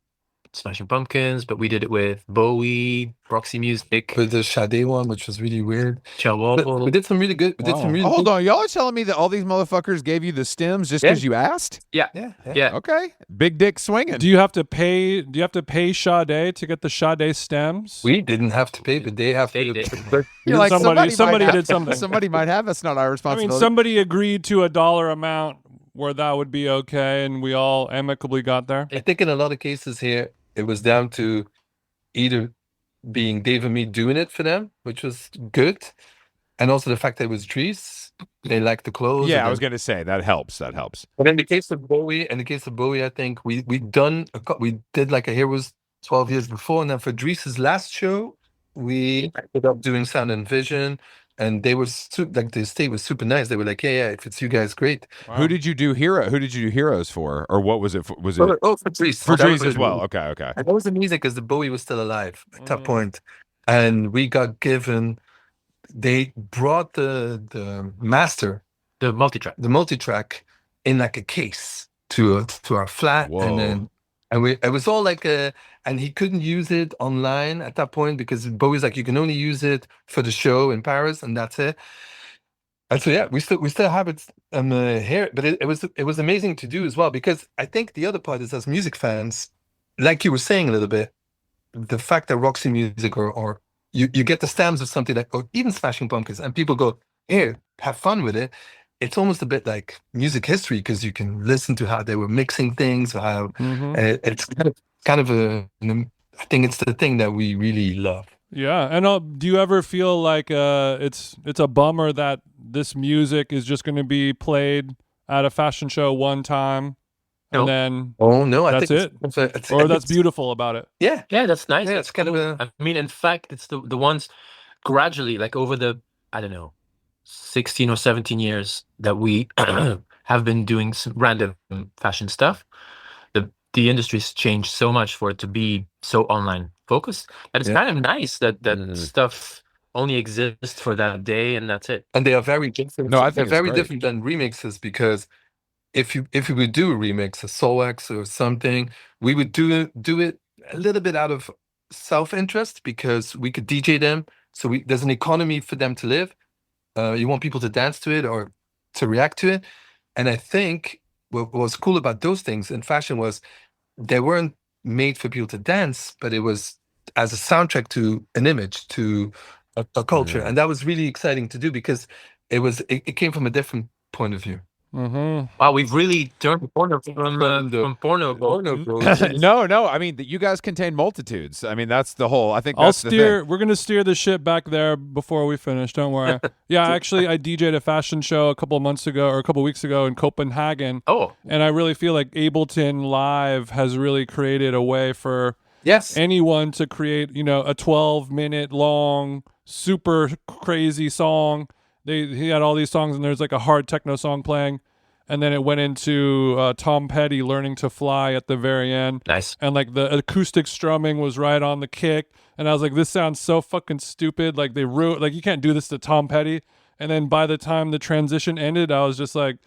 Smashing Pumpkins, but we did it with Bowie, Roxy Music, with the Sade one, which was really weird. We did some really good. Hold on, y'all are telling me that all these motherfuckers gave you the stems just because you asked? Yeah. Okay, big dick swinging. Do you have to pay? Do you have to pay Sade to get the Sade stems? We didn't have to pay, but they have They to. did. You're like, somebody did something. Somebody might have. That's not our I responsibility. mean, somebody agreed to a dollar amount where that would be okay, and we all amicably got there. I think in a lot of cases here, it was down to either being Dave and me doing it for them, which was good, and also the fact that it was Dries. They liked the clothes. Yeah, and I was then- gonna say that helps. That helps. But in the case of Bowie, I think we did like a Heroes 12 years before, and then for Dries's last show, we ended up doing Sound and Vision, and they were like the estate was super nice. They were like, yeah, if it's you guys, great. Wow. Who did you do Heroes for, or what was it? Was it For Dries, for That Dries was as well? Okay. And that was amazing because the Bowie was still alive at that Mhm. point, and we got given. They brought the master, The multi-track. the multi-track, in like a case to our flat, Whoa. and then it was all like and he couldn't use it online at that point because Bowie's like, you can only use it for the show in Paris, and that's it. And so yeah, we still have it here, but it was amazing to do as well, because I think the other part is, as music fans, like you were saying a little bit, the fact that Roxy Music or you get the stems of something like, or even Smashing Pumpkins, and people go, here, have fun with it. It's almost a bit like music history, because you can listen to how they were mixing things, or how it's kind of I think it's the thing that we really love. Yeah, and do you ever feel like it's a bummer that this music is just going to be played at a fashion show one time, and No. then Oh no, I That's think or that's beautiful about it? Yeah, Yeah, that's nice. Yeah, That's it's kind of cool. I mean, in fact, it's the ones gradually, like over the, I don't know, 16 or 17 years that we have been doing some random fashion stuff. The industry's changed so much for it to be so online focused, and it's Yeah. kind of nice that stuff only exists for that day, and that's it. and they are very different. No, I think they're it's very great. different than remixes, because if you would do a remix, a Soulwax or something, we would do it a little bit out of self-interest, because we could DJ them, so there's an economy for them to live. You want people to dance to it or to react to it, and I think what was cool about those things in fashion was they weren't made for people to dance, but it was as a soundtrack to an image, to a culture, and that was really exciting to do, because it came from a different point of view. Mm-hmm. Wow, we've really turned the corner from porno. No. I mean, you guys contain multitudes. I mean, that's the whole. I think I'll that's the steer. thing. We're gonna steer the ship back there before we finish. Don't worry. Yeah, actually, I DJ'd a fashion show a couple months ago or a couple weeks ago in Copenhagen, Oh, and I really feel like Ableton Live has really created a way for Yes, anyone to create, a 12-minute long, super crazy song. He had all these songs, and there's like a hard techno song playing, and then it went into Tom Petty learning to fly at the very end. nice. And like the acoustic strumming was right on the kick, and I was like, this sounds so fucking stupid. Like like you can't do this to Tom Petty. And then by the time the transition ended, I was just like,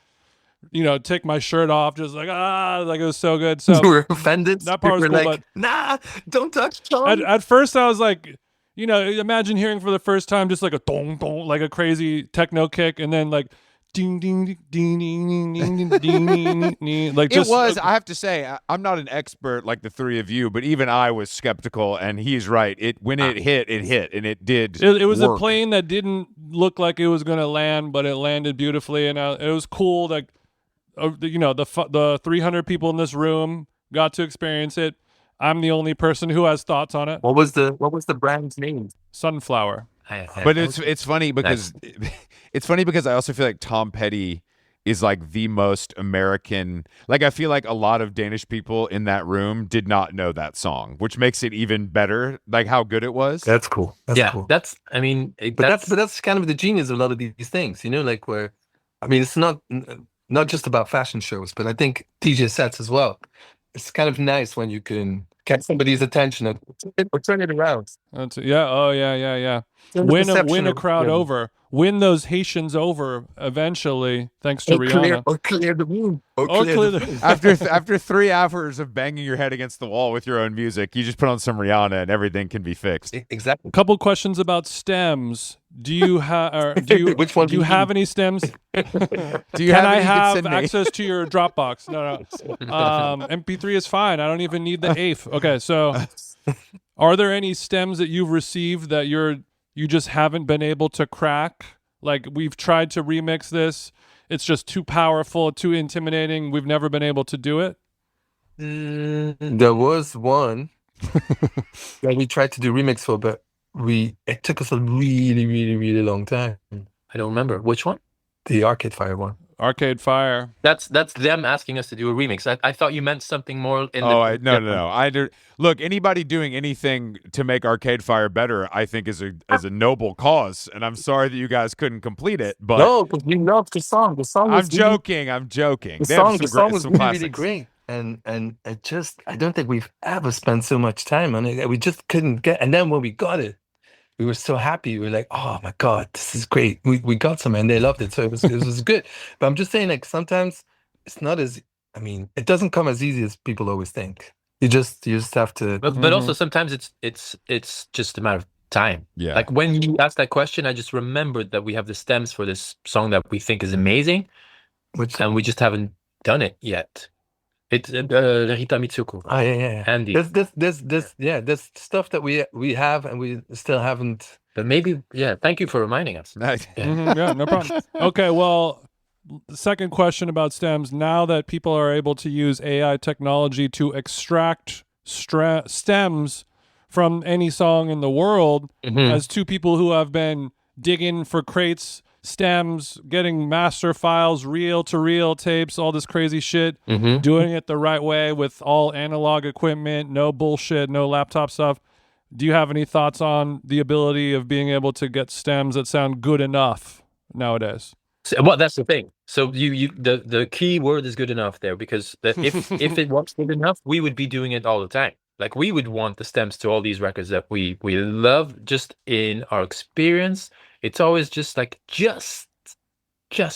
take my shirt off, just like like it was so good. So you were offended. that part You was were cool, like, nah, don't touch Tom. at first I was like, imagine hearing for the first time just like a dong dong, like a crazy techno kick, and then like ding ding ding ding ding ding ding ding ding, like just It was. I have to say, I'm not an expert like the three of you, but even I was skeptical, and he's right. When it hit, and it did. It was work. a plane that didn't look like it was going to land, but it landed beautifully, and it was cool. Like, the 300 people in this room got to experience it. I'm the only person who has thoughts on it. What was the brand's name? Sunflower. But it's funny because it's funny because I also feel like Tom Petty is like the most American. Like I feel like a lot of Danish people in that room did not know that song, which makes it even better. Like how good it was. That's cool. That's cool. I mean, But that's kind of the genius of a lot of these things, like where, I mean, it's not just about fashion shows, but I think DJ sets as well. It's kind of nice when you can catch somebody's attention or turn it around. Yeah. Oh, yeah. Turn the Win perception a crowd around. over. Win those Haitians over eventually, thanks to Rihanna. Clear the room. Or clear the- After 3 hours of banging your head against the wall with your own music, you just put on some Rihanna and everything can be fixed. Exactly. Couple questions about stems. Do you have? Which one do you have any stems? Do you Can have I any you could have send me? access to your Dropbox? No. MP3 is fine. I don't even need the AIF. Okay, so are there any stems that you've received that you just haven't been able to crack? Like we've tried to remix this, it's just too powerful, too intimidating. We've never been able to do it. There was one that we tried to do remix for, but it took us a really, really, really long time. I don't remember which one. The Arcade Fire one. Arcade Fire. That's them asking us to do a remix. I thought you meant something more in Oh, the no. I do. Look, anybody doing anything to make Arcade Fire better, I think is a noble cause, and I'm sorry that you guys couldn't complete it. But No, because we loved the song. The song was I'm joking. I'm joking. The They have song was some really, really classics. great. And I don't think we've ever spent so much time on it. We just couldn't get. And then when we got it, we were so happy. We were like, oh my God, this is great. We got some and they loved it. So it was good. But I'm just saying, like, sometimes it's not as, I mean, it doesn't come as easy as people always think. You just have to. but also sometimes it's just a matter of time. Yeah. Like when you asked that question, I just remembered that we have the stems for this song that we think is amazing, and we just haven't done it yet. It's Rita Mitsuko. Oh yeah. Andy. There's stuff that we have and we still haven't. But maybe, yeah. Thank you for reminding us. Yeah, no problem. Okay, well, the second question about stems. Now that people are able to use AI technology to extract stems from any song in the world, as two people who have been digging for crates, stems, getting master files, reel-to-reel tapes, all this crazy shit, doing it the right way with all analog equipment, no bullshit, no laptop stuff. Do you have any thoughts on the ability of being able to get stems that sound good enough nowadays? So, well, that's the thing. So the key word is good enough there, because if it was good enough, we would be doing it all the time. Like we would want the stems to all these records that we love. Just in our experience, it's always just like just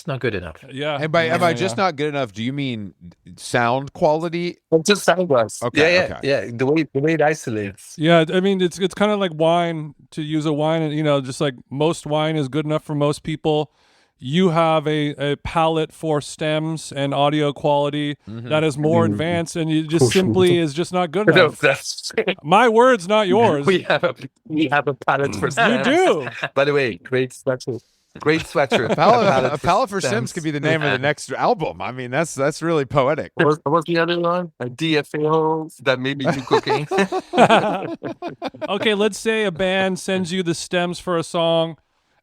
not good enough. Yeah. And by just not good enough, do you mean sound quality? Just sound wise. Okay. Yeah. The way it isolates. Yeah, I mean it's kind of like wine, to use a wine, and just like most wine is good enough for most people. You have a palette for stems and audio quality that is more advanced, and it just simply is just not good No, enough. that's My words, not yours. we have a palette for You stems. do. By the way, great sweatshirt. A palette for stems could be the name of the next album. I mean, that's really poetic. What's the other one? A DFA that maybe do cocaine. Okay, let's say a band sends you the stems for a song,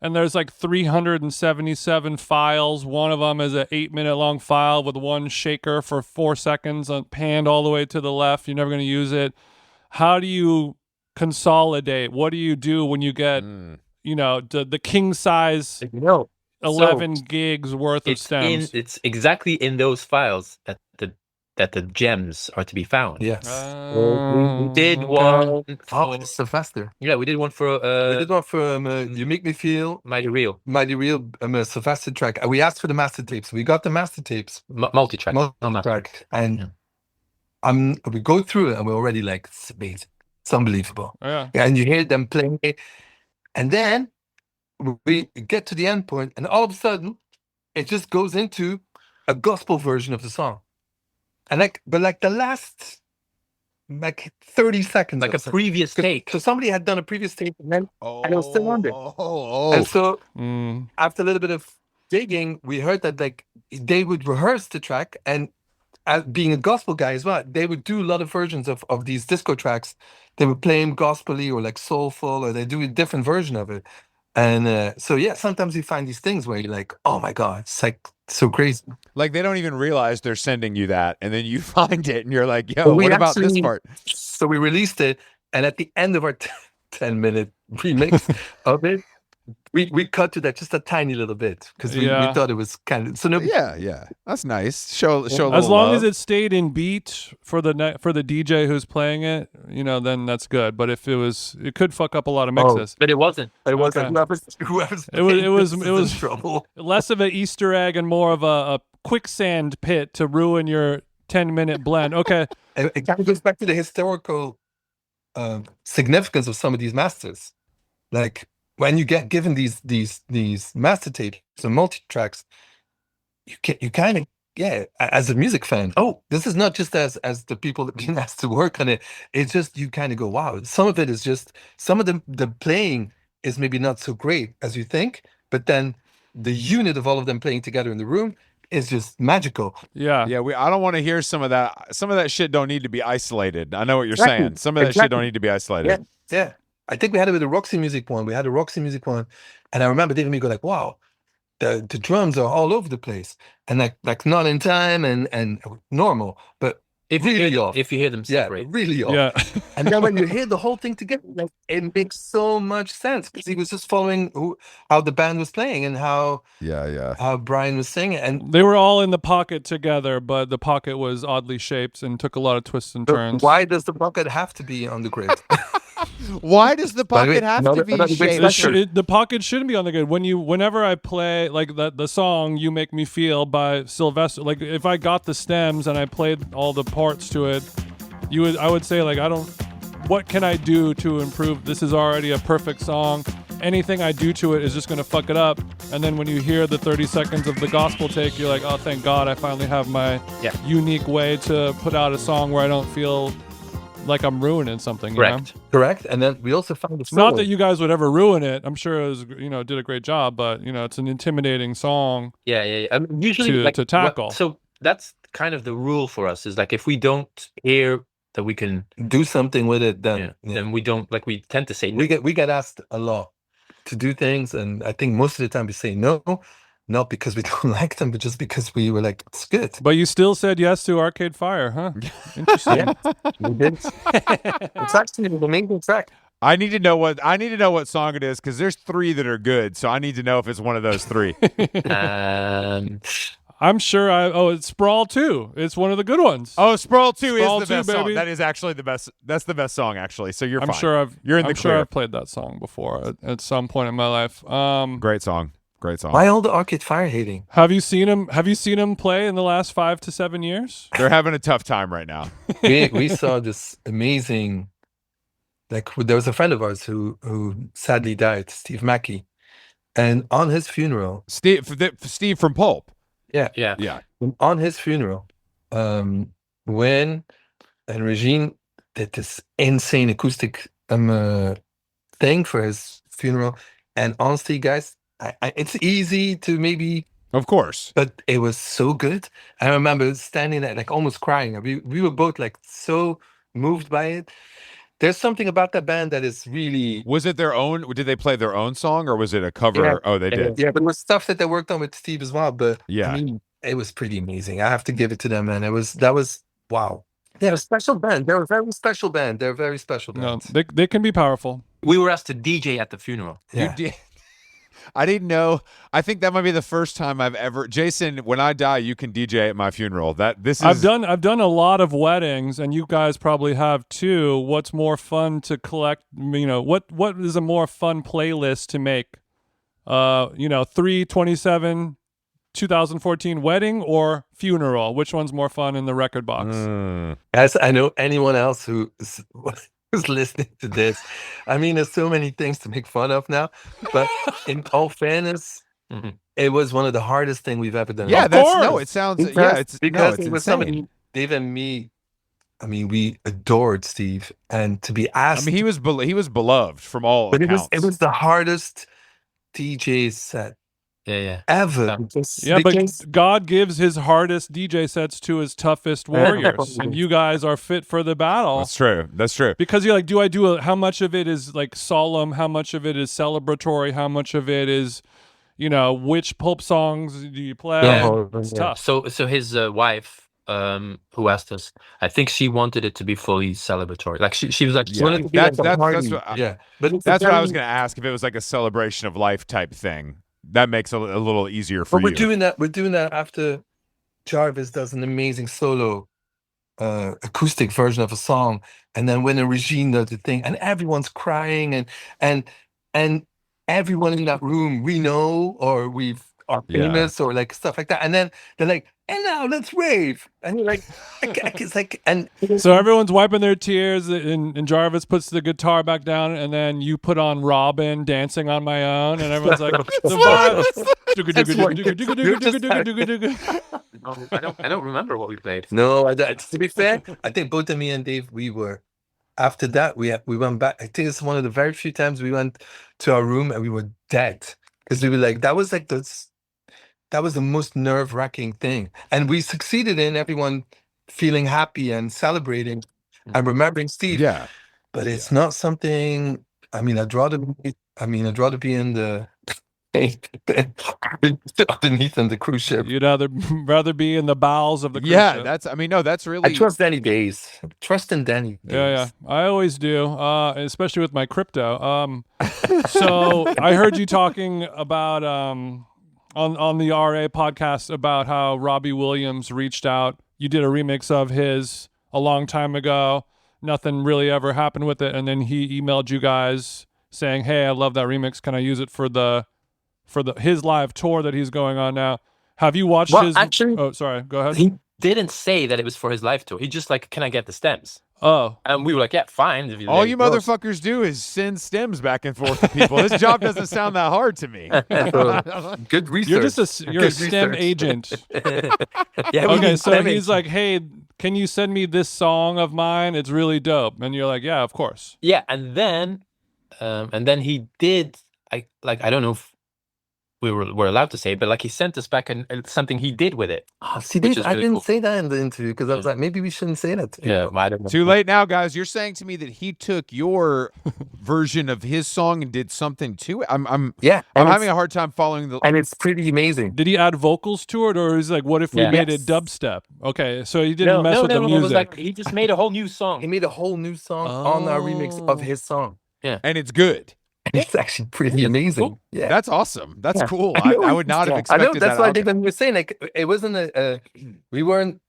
and there's like 377 files. One of them is an 8-minute long file with one shaker for 4 seconds, panned all the way to the left. You're never going to use it. How do you consolidate? What do you do when you get, the king size 11 gigs worth of stems? It's exactly in those files that the gems are to be found. Yes. We did one. Oh, it's so faster. Yeah, we did one for We did one for You Make Me Feel Mighty Real so faster track. We asked for the master tapes. We got the master tapes. multi-track. Multi-track. And we go through it and we're already like, it's amazing. It's unbelievable. Yeah. And you hear them playing it. And then we get to the end point, and all of a sudden, it just goes into a gospel version of the song. And the last 30 seconds, Like a previous take. So somebody had done a previous take, and it was still on there. And so after a little bit of digging, we heard that like they would rehearse the track, and as being a gospel guy as well, they would do a lot of versions of these disco tracks. They would play them gospelly or like soulful, or they do a different version of it. And so yeah, sometimes you find these things where you're like, oh my God, it's like so crazy. Like they don't even realize they're sending you that, and then you find it, and you're like, "Yo, what about this part?" So we released it, and at the end of our 10-minute remix of it, we cut to that just a tiny little bit because we thought it was kind of Yeah, that's nice. Show a little as long love. as it stayed in beat for the DJ who's playing it, then that's good. But if it could fuck up a lot of mixes. But it wasn't. It wasn't. Whoever's it was trouble. Less of an Easter egg and more of a quicksand pit to ruin your 10-minute blend. Okay. It kind of goes back to the historical significance of some of these masters. Like when you get given these master tapes and multi-tracks, you kind of, as a music fan, this is not just as the people that being asked to work on it. It's just, you kind of go, wow, some of it is just, some of the playing is maybe not so great as you think, but then the unit of all of them playing together in the room is just magical. Yeah. I don't want to hear some of that. Some of that shit don't need to be isolated. I know what you're saying. Some of that shit don't need to be isolated. Yeah. I think we had it with the Roxy Music one. We had a Roxy Music one, and I remember Dave and me go like, "Wow, the drums are all over the place, and like not in time and normal, but If really off. if you hear them Yeah, separate. really off. Yeah. And then when you hear the whole thing together, like it makes so much sense because he was just following how the band was playing and how Brian was singing. And They were all in the pocket together, but the pocket was oddly shaped and took a lot of twists and turns. why does the bucket have to be on the grid? Why does the By the way, pocket have another- to be another big shaped? special. The pocket shouldn't be on the grid. Whenever I play like the song "You Make Me Feel" by Sylvester, like if I got the stems and I played all the parts to it, I would say like what can I do to improve? This is already a perfect song. Anything I do to it is just going to fuck it up. And then when you hear the 30 seconds of the gospel take, you're like, oh, thank God, I finally have my unique way to put out a song where I don't feel like I'm ruining something. Correct. You know? Correct. And then we also found the solo. Not that you guys would ever ruin it. I'm sure it was, did a great job, but it's an intimidating song. Yeah. I mean, usually to tackle. So that's kind of the rule for us is like if we don't hear that we can do something with it, then then we don't we tend to say no. we get asked a lot to do things, and I think most of the time we say no, not because we don't like them, but just because we were like, it's good. But you still said yes to Arcade Fire, huh? Interesting. We did. It's actually an amazing track. I need to know what song it is because there's 3 that are good, so I need to know if it's one of those 3. I'm sure it's Sprawl 2. It's one of the good ones. Oh, Sprawl 2 Sprawl is the 2, best song. baby. That is actually the best. That's the best song, actually. So you're fine. You're in the clear. Sure I've played that song before at some point in my life. Great song. Why all the Arcade Fire hating? Have you seen him play in the last 5 to 7 years? They're having a tough time right now. we saw this amazing, like there was a friend of ours who sadly died, Steve Mackey, and on his funeral, Steve from Pulp. Yeah. On his funeral, when and Regine did this insane acoustic thing for his funeral, and honestly, guys, it's easy to maybe, of course, but it was so good. I remember standing there, like almost crying. We were both like so moved by it. There's something about that band that is really. Was it their own? Did they play their own song or was it a cover? Yeah. Oh, they did. Yeah, but it was stuff that they worked on with Steve as well. But yeah, I mean, it was pretty amazing. I have to give it to them, man. That was wow. They're a special band. They're a very special band. They're a very special band. No, they can be powerful. We were asked to DJ at the funeral. Yeah. You did. I didn't know. I think that might be the first time I've ever. Jason, when I die, you can DJ at my funeral. I've done a lot of weddings, and you guys probably have too. What's more fun to collect? What is a more fun playlist to make? 3/27, 2014 wedding or funeral. Which one's more fun in the record box? As I know anyone else who's listening to this, I mean, there's so many things to make fun of now, but in all fairness, it was one of the hardest things we've ever done. Yeah, it sounds. It's it was somebody, Dave and me. I mean, we adored Steve, and to be asked. I mean, he was beloved from all accounts. It was the hardest DJ set. Ever. But God gives his hardest DJ sets to his toughest warriors, and you guys are fit for the battle. That's true. Because you're like, how much of it is like solemn? How much of it is celebratory? How much of it is, which Pulp songs do you play? It's tough. So his wife, who asked us, I think she wanted it to be fully celebratory. Like she was like, she wanted to be that's like a party. But that's what I was going to ask, if it was like a celebration of life type thing. That makes it a little easier for you. We're doing that after Jarvis does an amazing solo acoustic version of a song, and then when Regine does the thing, and everyone's crying, and everyone in that room we know or are famous or like stuff like that, and then they're like, and now let's rave, and you're like, it's like, and so everyone's wiping their tears, and Jarvis puts the guitar back down, and then you put on Robin, Dancing on My Own, and everyone's like, I don't remember what we played. No, to be fair, I think both of me and Dave, we were. After that, we went back. I think it's one of the very few times we went to our room and we were dead because we were like, that was the most nerve-wracking thing, and we succeeded in everyone feeling happy and celebrating and remembering Steve. Yeah, but it's not something I mean, I'd rather be in the underneath on the cruise ship. You'd rather be in the bowels of the cruise Yeah, ship. that's. I mean, no, that's I really. trust Danny Days. Trust in Danny Days. Yeah, I always do, especially with my crypto. So I heard you talking about on the RA podcast about how Robbie Williams reached out. You did a remix of his a long time ago. Nothing really ever happened with it, and then he emailed you guys saying, "Hey, I love that remix. Can I use it for his live tour that he's going on now?" Have you watched Well, his? actually, Oh, sorry. Go ahead. he didn't say that it was for his live tour. He just like, can I get the stems? Oh, And we were like, yeah, fine. If All there you it goes. motherfuckers do is send stems back and forth to people. This job doesn't sound that hard to me. So, good research. you're just you're a Good STEM research. agent. Yeah, we Okay, need so stem he's agents. like, "Hey, can you send me this song of mine? It's really dope." And you're like, "Yeah, of course." Yeah, and then he did. I don't know if we're allowed to say, but like he sent us back something he did with it. Oh, see, Which is I really didn't cool. say that in the interview because I was like, maybe we shouldn't say that. to Yeah, people. I don't know. Too late now, guys. You're saying to me that he took your version of his song and did something to it. I'm Yeah, I'm and having it's- a hard time following the. and it's pretty amazing. Did he add vocals to it, or is it like, what if we Yeah. made Yes. it dubstep? Okay, so he didn't mess with the It music. was like he just made a whole new He song. made a whole new song on our remix of Oh. his song, And it's good. and it's actually pretty Yeah, amazing. cool. Yeah, That's awesome. That's Yeah. cool. I know, I would not have I expected know. That's that. why outcome. David was saying like it wasn't we weren't.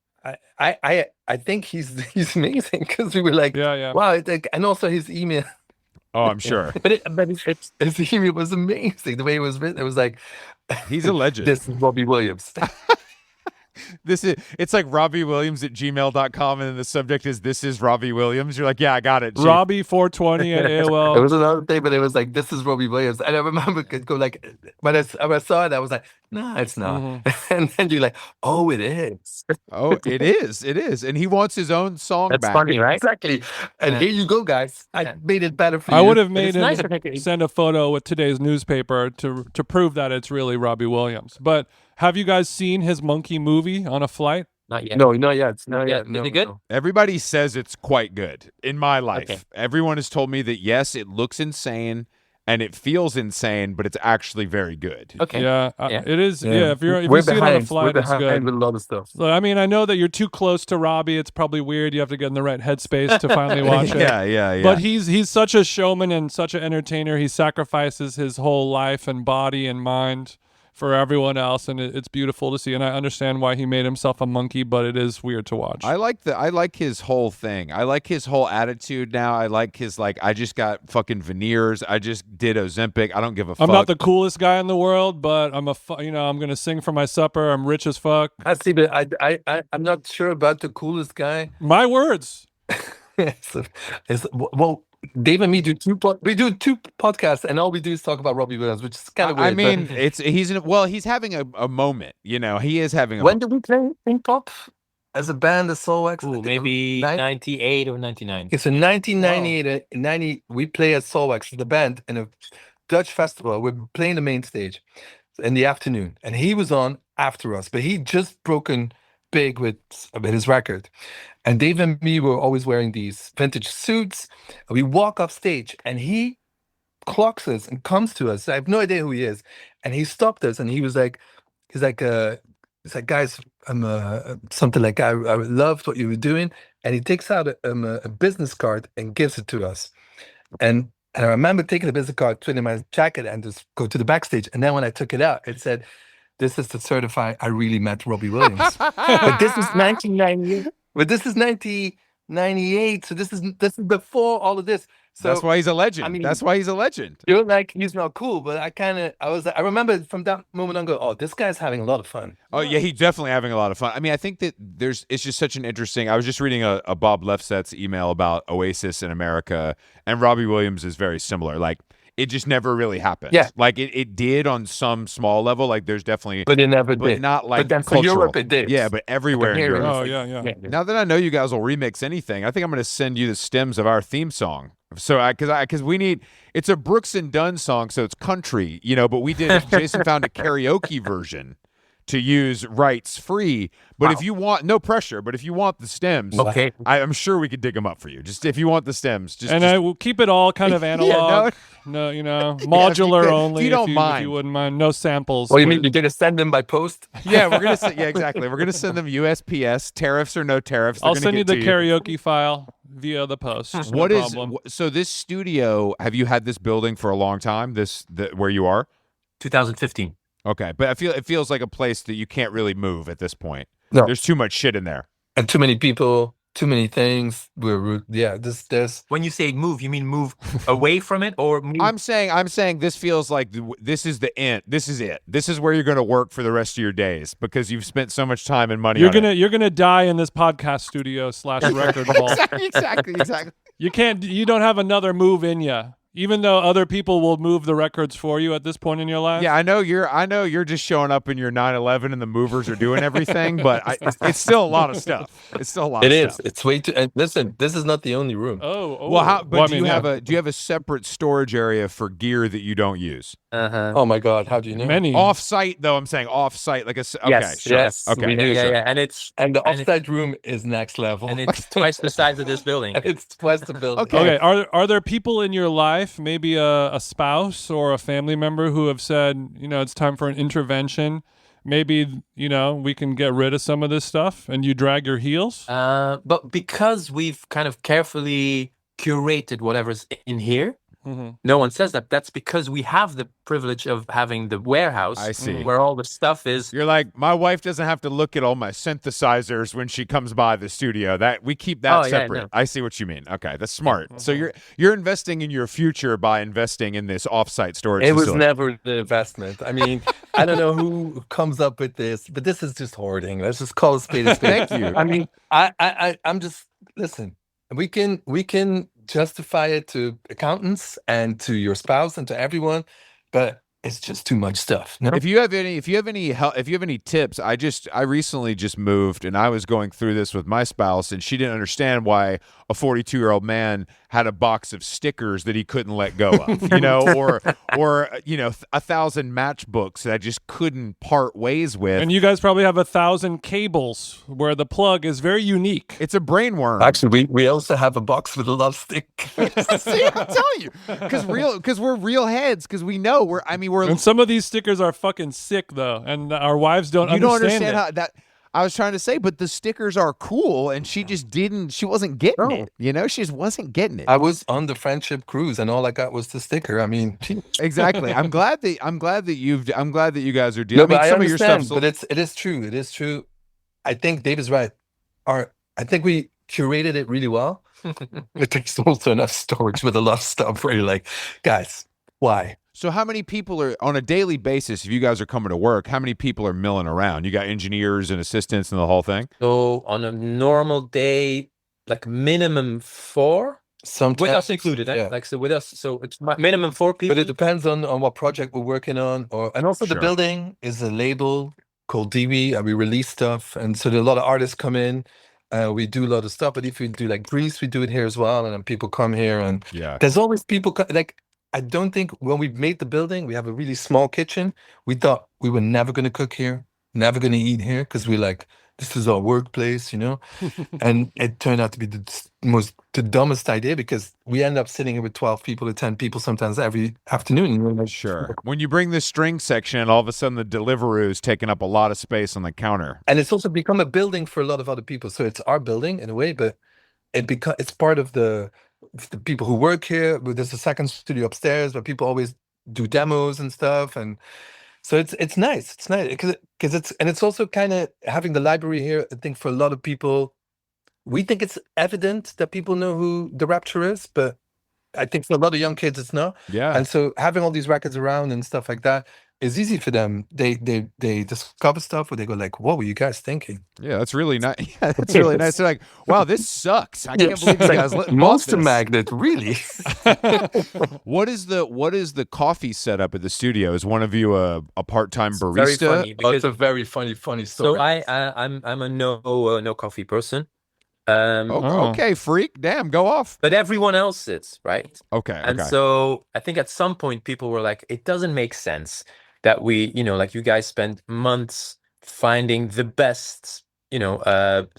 I think he's amazing because we were like, Yeah. wow, and also his email. Oh, I'm sure. But His email was amazing. The way it was written, it was like, He's a legend. this is Robbie Williams. It's like Robbie Williams at gmail.com, and then the subject is "This is Robbie Williams." You're like, yeah, I got it. Chief. Robbie420 at It AOL. was another thing, but it was like, this is Robbie Williams. And I remember it go like, when I saw it, I was like, no, it's not. Mm-hmm. And then you're like, oh, it is. Oh, it is, and he wants his own song that's back. funny, right? Exactly. And Yeah. here you go, guys. I made it better for you. I would have But made it's him nice that he- send a photo with today's newspaper to prove that it's really Robbie Williams. But have you guys seen his monkey movie on a flight? Not yet. No, not yet. Not Yeah, yet. is No, it good? no. Everybody says it's quite good in my life. Okay. Everyone has told me that yes, it looks insane and it feels insane, but it's actually very good. Okay. Yeah, Yeah. it is. Yeah, if We're you see it on a behind. flight, We're it's behind good. with a lot of stuff. So, I mean, I know that you're too close to Robbie. It's probably weird. You have to get in the right headspace to finally watch it. Yeah. But he's such a showman and such an entertainer. He sacrifices his whole life and body and mind for everyone else, and it's beautiful to see. And I understand why he made himself a monkey, but it is weird to watch. I like his whole thing. I like his whole attitude now. I like his I just got fucking veneers. I just did Ozempic. I don't give a fuck. I'm not the coolest guy in the world, but I'm I'm gonna sing for my supper. I'm rich as fuck. I see, but I'm not sure about the coolest guy. My words. Well, Dave and me do two podcasts, and all we do is talk about Robbie Williams, which is kind of weird. I mean, he's having a moment. You know, he is having a when did we play Pink Pop as a band, the Soulwax? Ooh, maybe 98 or 99. Okay, so 1998, 90, we play at Soulwax, the band, in a Dutch festival. We're playing the main stage in the afternoon, and he was on after us, but he just broken big with his record. And Dave and me were always wearing these vintage suits. And we walk off stage, and he clocks us and comes to us. I have no idea who he is, and he stopped us, and he's like, guys, I'm something like I loved what you were doing, and he takes out a business card and gives it to us, and I remember taking the business card, putting it in my jacket, and just go to the backstage. And then when I took it out, it said, "This is to certify I really met Robbie Williams." But this was 1998. But this is 1998, so this is before all of this. So that's why he's a legend. I mean- That's why he's a legend. you're like, he's not cool, but I remember from that moment on, go, oh, this guy's having a lot of fun. Oh yeah, he's definitely having a lot of fun. I mean, I think that it's just such an interesting. I was just reading a Bob Lefsett's email about Oasis in America, and Robbie Williams is very similar. Like, it just never really happened. Yeah. Like it did on some small level. Like there's definitely, But it never but did. not like But then for cultural. Europe, it did. Yeah, but everywhere in here, Europe. Oh yeah. Now that I know you guys will remix anything, I think I'm going to send you the stems of our theme song. So because we need, it's a Brooks and Dunn song, so it's country, but we did. Jason found a karaoke version to use rights free. But if you want no pressure, but if you want the stems, Okay. I'm sure we could dig them up for you. Just if you want the stems, And I will keep it all kind of analog. No, modular only. If you don't if mind. you wouldn't mind, no samples. What do you mean? You're gonna send them by post? Yeah, we're gonna send. Yeah, exactly. We're gonna send them USPS, tariffs or no tariffs. I'll send you the karaoke file via the post. What no is problem. so? This studio, have you had this building for a long time? Where you are? 2015. Okay, but it feels like a place that you can't really move at this point. No. There's too much shit in there. And too many people, too many things. There's When you say move, you mean move away from it or move? I'm saying this feels like this is the end. This is it. This is where you're going to work for the rest of your days because you've spent so much time and money. You're gonna die in this podcast studio / record vault. exactly. You don't have another move in you. Even though other people will move the records for you at this point in your life. Yeah, I know you're just showing up in your 911 and the movers are doing everything, but it's still a lot of stuff. It's still a lot. It of is. stuff. It's way too. And listen, this is not the only room. Oh. Well, do you have a separate storage area for gear that you don't use? Oh my God, how do you know? Many off-site though. I'm saying off-site, like okay, Yes, sure. yes, Okay, we do. Yeah. And the offsite room is next level. And it's twice the size of this building. And it's twice the building. Okay. Are there people in your life, maybe a spouse or a family member, who have said, it's time for an intervention? Maybe, we can get rid of some of this stuff, and you drag your heels? But because we've kind of carefully curated whatever's in here, no one says that. That's because we have the privilege of having the warehouse. I see. Where all the stuff is. You're like, my wife doesn't have to look at all my synthesizers when she comes by the studio. That we keep that separate. Yeah, no. I see what you mean. Okay, that's smart. So you're investing in your future by investing in this off-site storage. It was facility. never the investment. I mean, I don't know who comes up with this, but this is just hoarding. Let's just call it spade a spade. Thank you. I mean, I'm just listen. We can justify it to accountants and to your spouse and to everyone, but it's just too much stuff. No? If you have any tips, I recently just moved and I was going through this with my spouse and she didn't understand why a 42-year-old man had a box of stickers that he couldn't let go of, or 1,000 matchbooks that I just couldn't part ways with. And you guys probably have 1,000 cables where the plug is very unique. It's a brain worm. Actually, we also have a box with a lot of stickers. See, I'm telling you, because we're real heads, because we know we're. And some of these stickers are fucking sick though, and our wives don't You don't understand it. how that. I was trying to say, but the stickers are cool, and she just didn't. She wasn't getting it. She just wasn't getting it. I was on the friendship cruise, and all I got was the sticker. I mean, exactly. I'm glad that you guys are dealing. No, but I some understand, of your stuff. but it is true. It is true. I think Dave is right. I think we curated it really well. It takes also enough storage with a lot of stuff where you're like, guys, why? So how many people are on a daily basis, if you guys are coming to work, how many people are milling around? You got engineers and assistants and the whole thing? So on a normal day, like minimum 4. Sometimes with us included, yeah. with us. So it's minimum 4 people. But it depends on what project we're working on. And also the building is a label called DB, and we release stuff. And so there are a lot of artists come in. We do a lot of stuff. But if we do like Greece, we do it here as well. And then people come here. And there's always people I don't think when we made the building, we have a really small kitchen. We thought we were never going to cook here, never going to eat here, because we're like, this is our workplace, And it turned out to be the dumbest idea, because we end up sitting here with 12 people or 10 people sometimes every afternoon. And we're like, sure. When you bring the string section, all of a sudden the Deliveroo is taking up a lot of space on the counter. And it's also become a building for a lot of other people. So it's our building in a way, but it's part of the people who work here. There's a second studio upstairs where people always do demos and stuff, and so it's nice. It's nice because it's also kind of having the library here. I think for a lot of people, we think it's evident that people know who The Rapture is, but I think for a lot of young kids, it's not. Yeah. And so having all these records around and stuff like that is easy for them. They discover stuff where they go like, "What were you guys thinking?" Yeah, that's really nice. Yeah, that's really nice. They're like, "Wow, this sucks. I can't believe you guys Monster Magnet, really." What is the coffee setup at the studio? Is one of you a part-time barista? Very funny It's a very funny story. So I'm a no coffee person. Okay, freak. Damn, go off. But everyone else is, right? Okay. And so I think at some point people were like, it doesn't make sense that we, like you guys spend months finding the best, By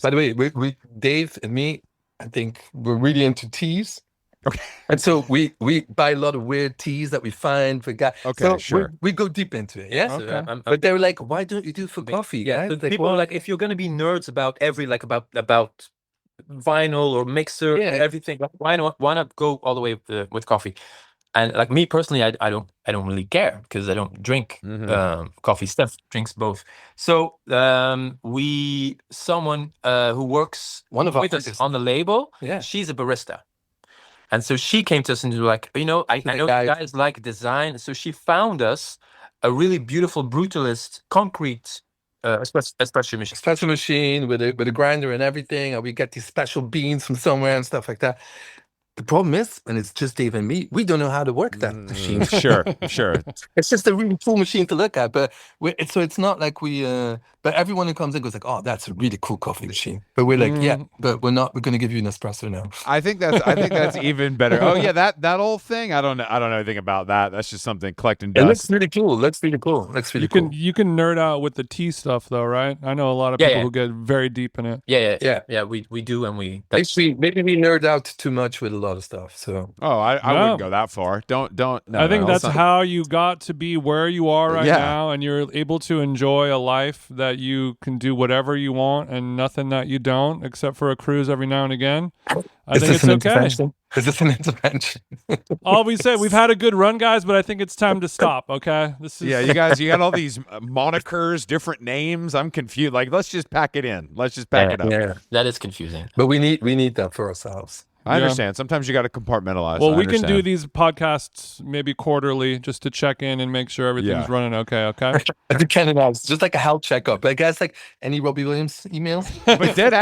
the way, we Dave and me, I think we're really into teas. Okay. And so we buy a lot of weird teas that we find for guys. Okay, so sure. we go deep into it. Yeah. so, Okay. But they were like, why don't you do it for coffee? Yeah, guys? so Like, people well, are like, if you're gonna be nerds about about vinyl or mixer, Yeah. everything, like, why not go all the way with coffee? And like me personally, I don't really care because I don't drink coffee. Steph drinks both. So someone who works One of our with us artists. on the label, Yeah. she's a barista. And so she came to us and was like, I know you guys like design. So she found us a really beautiful brutalist concrete espresso machine. Espresso machine with a grinder and everything, and we get these special beans from somewhere and stuff like that. The problem is, when it's just Dave and me, we don't know how to work that machine. Sure. It's just a really cool machine to look at, but it's not like we. But everyone who comes in goes like, "Oh, that's a really cool coffee machine." But we're like, "Yeah, but we're not. We're going to give you an espresso now." I think that's even better. Oh yeah, that whole thing. I don't know anything about that. That's just something collecting It dust. looks really cool. Looks really cool. You can nerd out with the tea stuff though, right? I know a lot of people who get very deep in it. Yeah. We do, and Maybe we nerd out too much with a lot of stuff. So I wouldn't go that far. Don't. No, I think that's not. how you got to be where you are right Yeah. now, and you're able to enjoy a life that you can do whatever you want and nothing that you don't, except for a cruise every now and again. I think it's okay. Is this an intervention? All we say, we've had a good run, guys, but I think it's time to stop. Okay, this is Yeah, you guys, you got all these monikers, different names. I'm confused. Like, let's just pack it in. Let's just pack it up. Yeah, that is confusing. but we need that for ourselves. I understand. Sometimes you got to compartmentalize. Well, I we can do understand. these podcasts maybe quarterly just to check in and make sure everything's running okay. Okay. The canonized, it's just like a health checkup. I guess like any Robbie Williams emails. but dead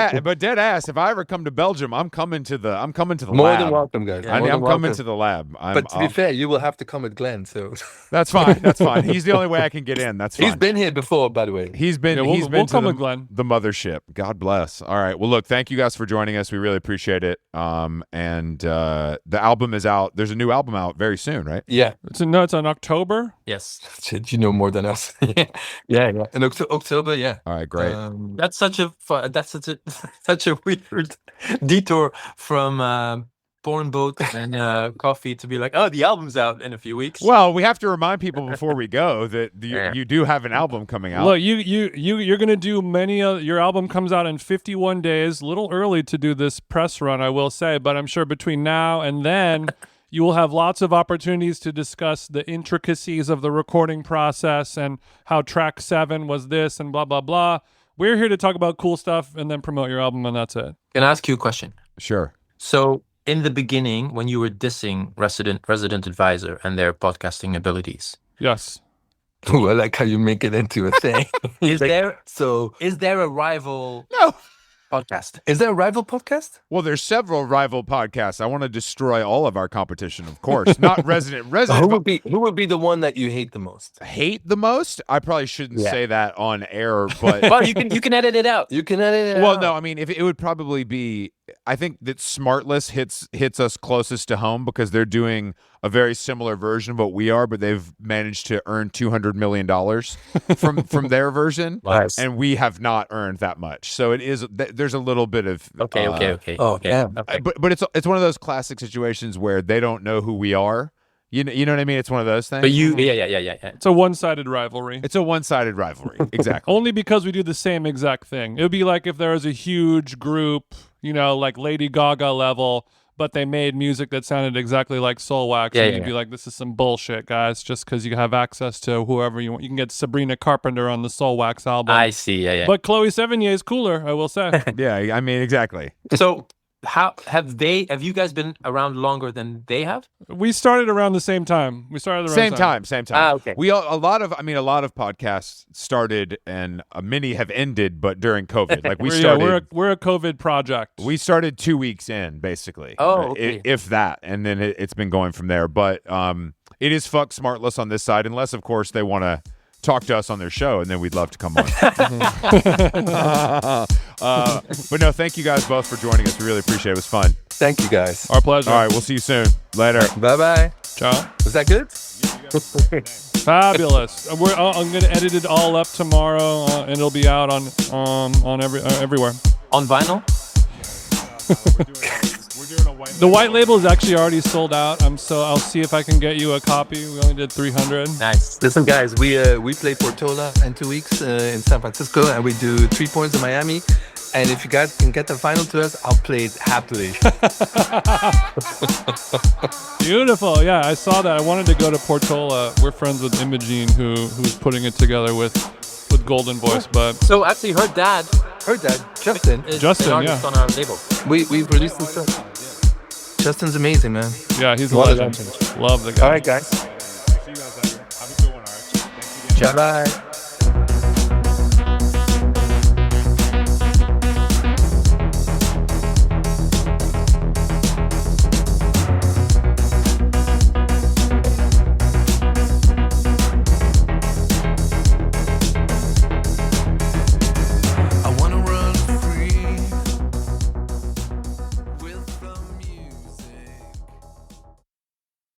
ass. If I ever come to Belgium, I'm coming to the More lab. than welcome, guys. I'm More than coming welcome. to the lab. But to be fair, you will have to come with Glenn. So That's fine. That's fine. He's the only way I can get in. That's fine. he's been here before, by the way. He's been. Yeah, he's we'll been come to with Glenn. the mothership. God bless. All right. Well, look. Thank you guys for joining us. We really appreciate it. And the album is out. There's a new album out very soon, right? Yeah. It's in October. Yes. Shit, you know more than us. yeah. In October, yeah. All right. Great. That's such a such a weird detour from porn boat and coffee to be like, oh, the album's out in a few weeks. Well, we have to remind people before we go that you do have an album coming out. Look, you're gonna do many. Your album comes out in 51 days. A little early to do this press run, I will say, but I'm sure between now and then, you will have lots of opportunities to discuss the intricacies of the recording process and how track 7 was this and blah blah blah. We're here to talk about cool stuff and then promote your album, and that's it. Can I ask you a question? Sure. So, in the beginning, when you were dissing Resident Advisor and their podcasting abilities, Yes. Ooh, I like how you make it into a thing. is there a rival No. podcast? Is there a rival podcast? Well, there's several rival podcasts. I want to destroy all of our competition, of course. Not Resident. Who would be the one that you hate the most? Hate the most? I probably shouldn't say that on air, but Well, you can edit it out. You can edit it well, out. no. I mean, if it would probably be. I think that Smartless hits us closest to home because they're doing a very similar version of what we are, but they've managed to earn $200 million from their version, Nice. and we have not earned that much. So it is. There's a little bit of Okay. Oh, okay. damn. Okay. But it's one of those classic situations where they don't know who we are. You know what I mean? It's one of those things. But yeah. It's a one-sided rivalry. It's a one-sided rivalry. Exactly. Only because we do the same exact thing. It would be like if there was a huge group, like Lady Gaga level, but they made music that sounded exactly like Soulwax. And you'd be like, this is some bullshit, guys, just because you have access to whoever you want. You can get Sabrina Carpenter on the Soulwax album. I see. Yeah. But Chloe Sevigny is cooler, I will say. Yeah, I mean, exactly. So, how have you guys been around longer than they have? We started around the same time. Same time. Ah, okay. A lot of podcasts started and many have ended, but during COVID, like we started. We're a COVID project. We started 2 weeks in, basically. Oh, okay. If that, and then it's been going from there. But it is fuck Smartless on this side, unless of course they want to talk to us on their show, and then we'd love to come on. But no, thank you guys both for joining us. We really appreciate it. It was fun. Thank you guys. Our pleasure. All right, we'll see you soon. Later. Bye bye. Ciao. Was that good? Fabulous. I'm gonna edit it all up tomorrow, and it'll be out on everywhere. On vinyl? The white label is actually already sold out. I'll see if I can get you a copy. We only did 300. Nice. Listen, guys, we play Portola in 2 weeks in San Francisco, and we do 3 points in Miami. And if you guys can get the final to us, I'll play it happily. Beautiful. Yeah, I saw that. I wanted to go to Portola. We're friends with Imogene, who's putting it together with Golden Voice. But So actually, her dad Heard that. Justin. is Justin, an artist yeah. on our label. We produced some stuff. Justin's amazing, man. yeah, he's a What a legend. legend. Love the guy. All right, guys. See you guys later. Have a good one, all right? Thanks again. Bye bye.